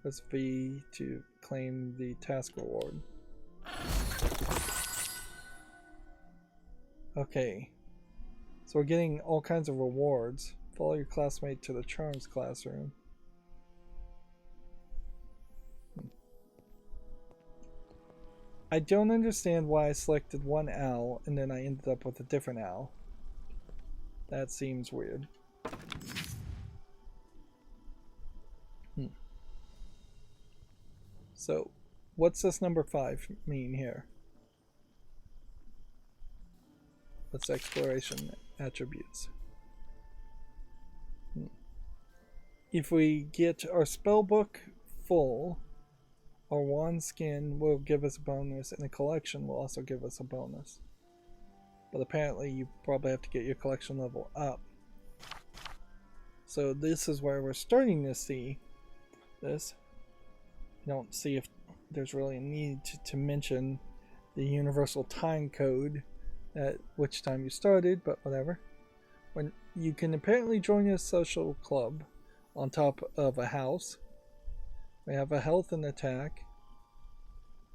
Press V to claim the task reward. Okay. So we're getting all kinds of rewards. Follow your classmate to the charms classroom. I don't understand why I selected one owl and then I ended up with a different owl. That seems weird. So, what's this number 5 mean here? What's exploration attributes? If we get our spell book full, our wand skin will give us a bonus, and a collection will also give us a bonus. But apparently you probably have to get your collection level up. So this is where we're starting to see this. I don't see if there's really a need to mention the universal time code at which time you started, but whatever. When you can apparently join a social club on top of a house. We have a health and attack.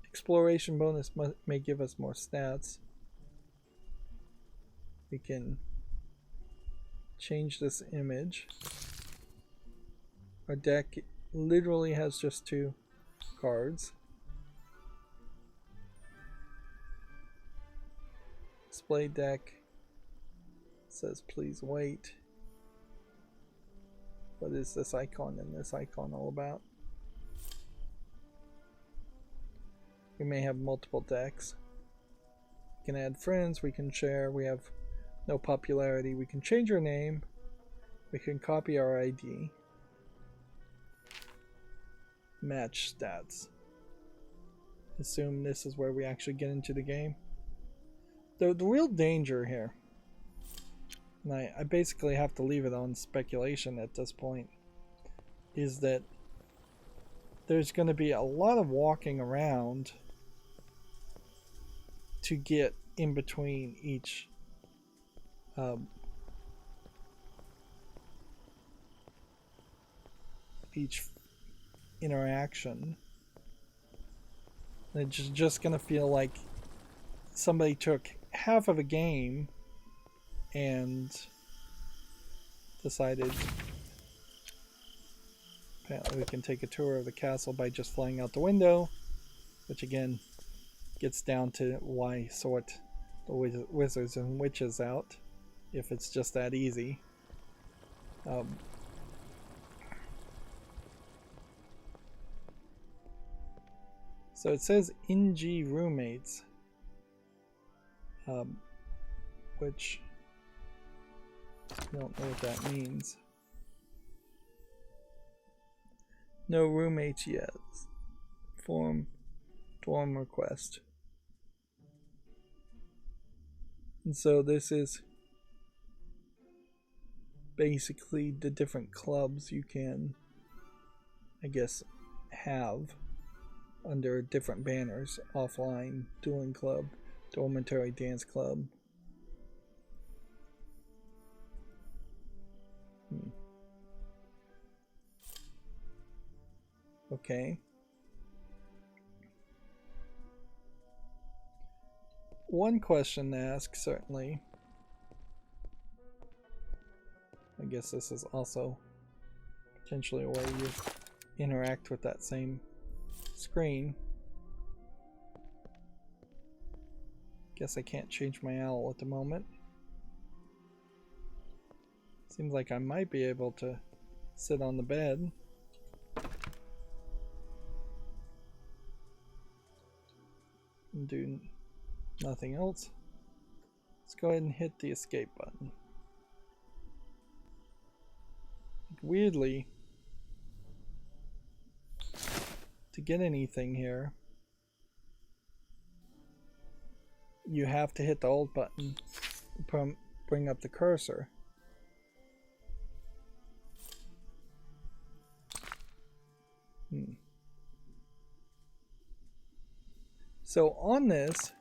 Exploration bonus may give us more stats. We can change this image. Our deck literally has just 2 cards. Display deck says please wait. What is this icon and this icon all about? We may have multiple decks. We can add friends, we can share, we have no popularity, we can change our name, we can copy our ID. Match stats. Assume this is where we actually get into the game. The real danger here, and I basically have to leave it on speculation at this point, is that there's going to be a lot of walking around to get in between each interaction. It's just going to feel like somebody took half of a game and decided apparently we can take a tour of the castle by just flying out the window, which again gets down to why sort the wizards and witches out if it's just that easy. So it says NG roommates, which I don't know what that means. No roommates yet. Form dorm request. And so this is basically the different clubs you can, I guess, have under different banners. Offline, Dueling Club, Dormitory Dance Club. Okay. One question to ask, certainly. I guess this is also potentially a way you interact with that same screen. Guess I can't change my owl at the moment. Seems like I might be able to sit on the bed. And do nothing else. Let's go ahead and hit the escape button. Weirdly, to get anything here, you have to hit the alt button to bring up the cursor. So on this,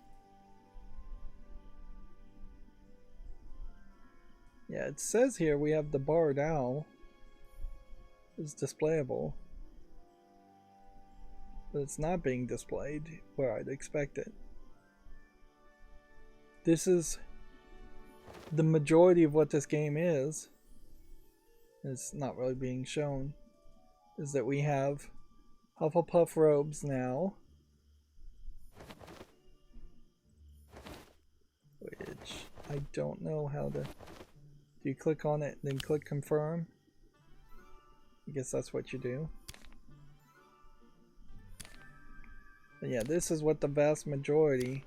yeah, it says here we have the barred owl is displayable, but it's not being displayed where I'd expect it. This is the majority of what this game is. It's not really being shown. Is that we have Hufflepuff robes now, which I don't know how to. Do you click on it and then click confirm? I guess that's what you do. But yeah, this is what the vast majority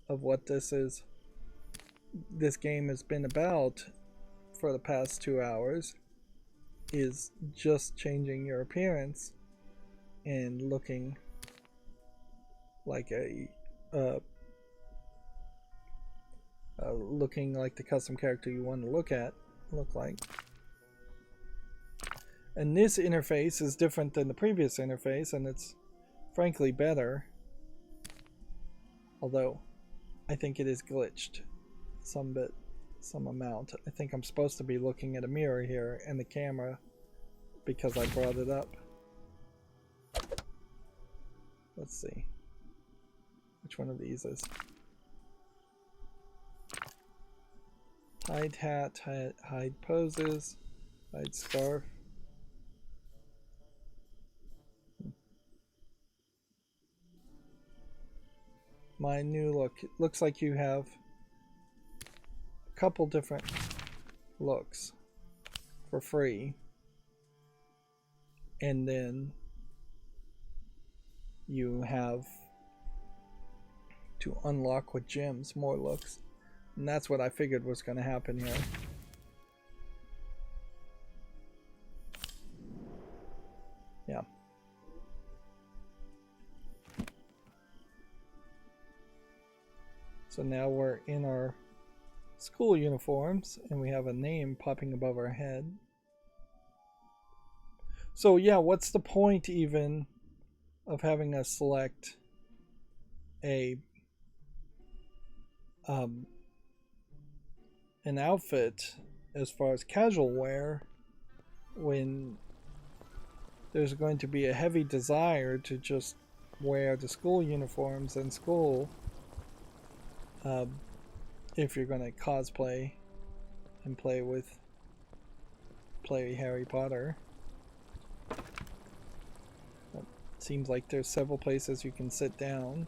of what this game has been about for the past 2 hours, is just changing your appearance and looking like looking like the custom character you want to look like. And this interface is different than the previous interface, and it's frankly better, although I think it is glitched some amount. I think I'm supposed to be looking at a mirror here and the camera because I brought it up. Let's see which one of these is. Hide hat, hide poses, hide scarf. My new look. It looks like you have a couple different looks for free, and then you have to unlock with gems more looks, and that's what I figured was going to happen here. Yeah. So now we're in our school uniforms and we have a name popping above our head. So yeah, what's the point even of having us select an outfit as far as casual wear when there's going to be a heavy desire to just wear the school uniforms in school? If you're going to cosplay and play Harry Potter. It seems like there's several places you can sit down.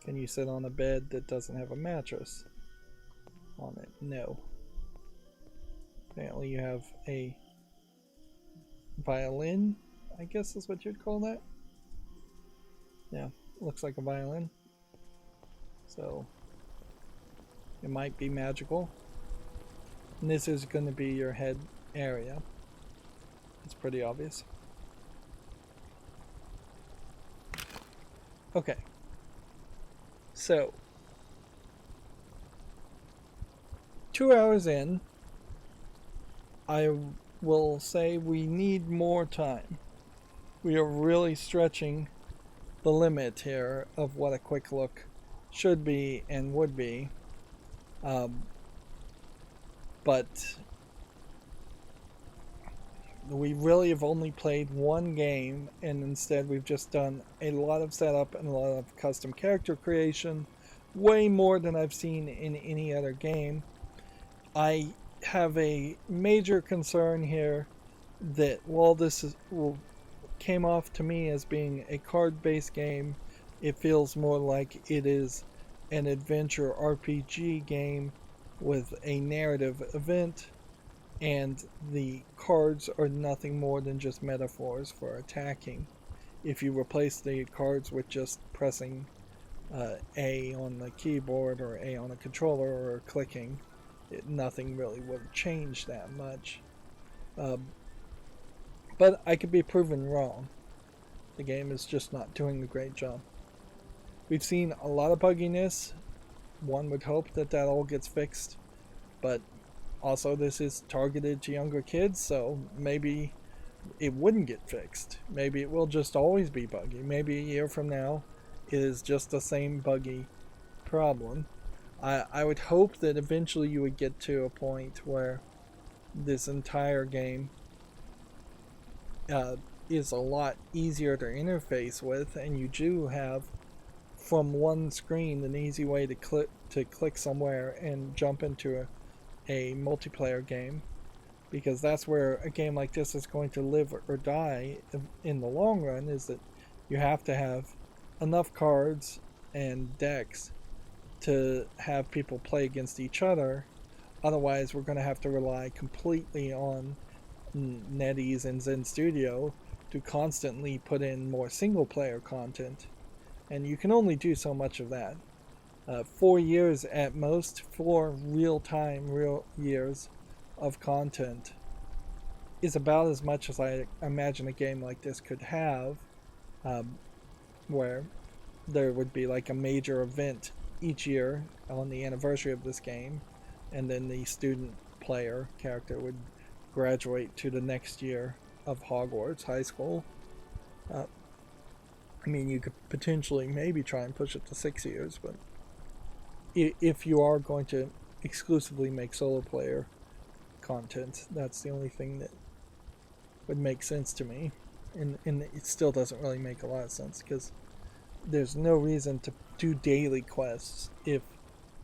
Can you sit on a bed that doesn't have a mattress on it? No. Apparently you have a violin, I guess is what you'd call that. Yeah, looks like a violin. So it might be magical. And this is going to be your head area. It's pretty obvious. Okay. So 2 hours in, I will say we need more time. We are really stretching the limit here of what a quick look should be and would be. But we really have only played one game, and instead we've just done a lot of setup and a lot of custom character creation, way more than I've seen in any other game. I have a major concern here that while came off to me as being a card-based game, it feels more like it is an adventure RPG game with a narrative event, and the cards are nothing more than just metaphors for attacking. If you replace the cards with just pressing A on the keyboard or A on a controller or clicking, nothing really would change that much. But I could be proven wrong. The game is just not doing a great job. We've seen a lot of bugginess. One would hope that that all gets fixed, but also this is targeted to younger kids, so maybe it wouldn't get fixed. Maybe it will just always be buggy. Maybe a year from now it is just the same buggy problem. I would hope that eventually you would get to a point where this entire game is a lot easier to interface with, and you do have from one screen an easy way to click somewhere and jump into a multiplayer game, because that's where a game like this is going to live or die in the long run, is that you have to have enough cards and decks to have people play against each other. Otherwise we're going to have to rely completely on Nettie's and Zen Studio to constantly put in more single player content, and you can only do so much of that. 4 years at most, 4 real years of content is about as much as I imagine a game like this could have, where there would be like a major event each year on the anniversary of this game, and then the student player character would graduate to the next year of Hogwarts High School. I mean, you could potentially maybe try and push it to 6 years, but if you are going to exclusively make solo player content, that's the only thing that would make sense to me. And it still doesn't really make a lot of sense, because there's no reason to do daily quests if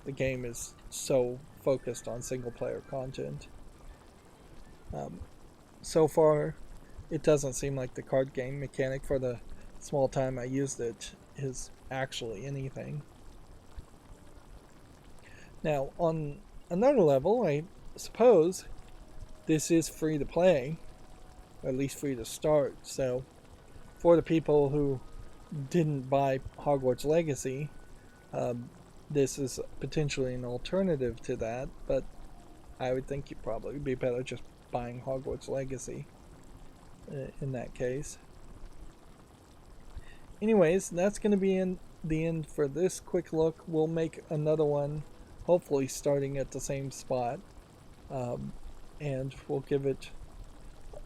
the game is so focused on single player content. So far, it doesn't seem like the card game mechanic, for the small time I used it, is actually anything. Now, on another level, I suppose this is free to play, or at least free to start, so for the people who didn't buy Hogwarts Legacy, this is potentially an alternative to that, but I would think you'd probably be better just buying Hogwarts Legacy in that case. Anyways, that's going to be the end for this quick look. We'll make another one, hopefully starting at the same spot, and we'll give it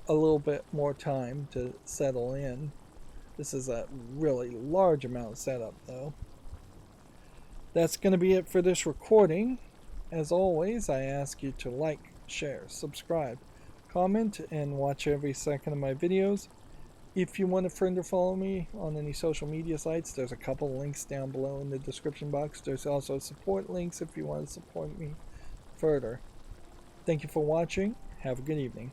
a little bit more time to settle in. This is a really large amount of setup, though. That's going to be it for this recording. As always, I ask you to like, share, subscribe, comment, and watch every second of my videos. If you want to friend or follow me on any social media sites, there's a couple links down below in the description box. There's also support links if you want to support me further. Thank you for watching. Have a good evening.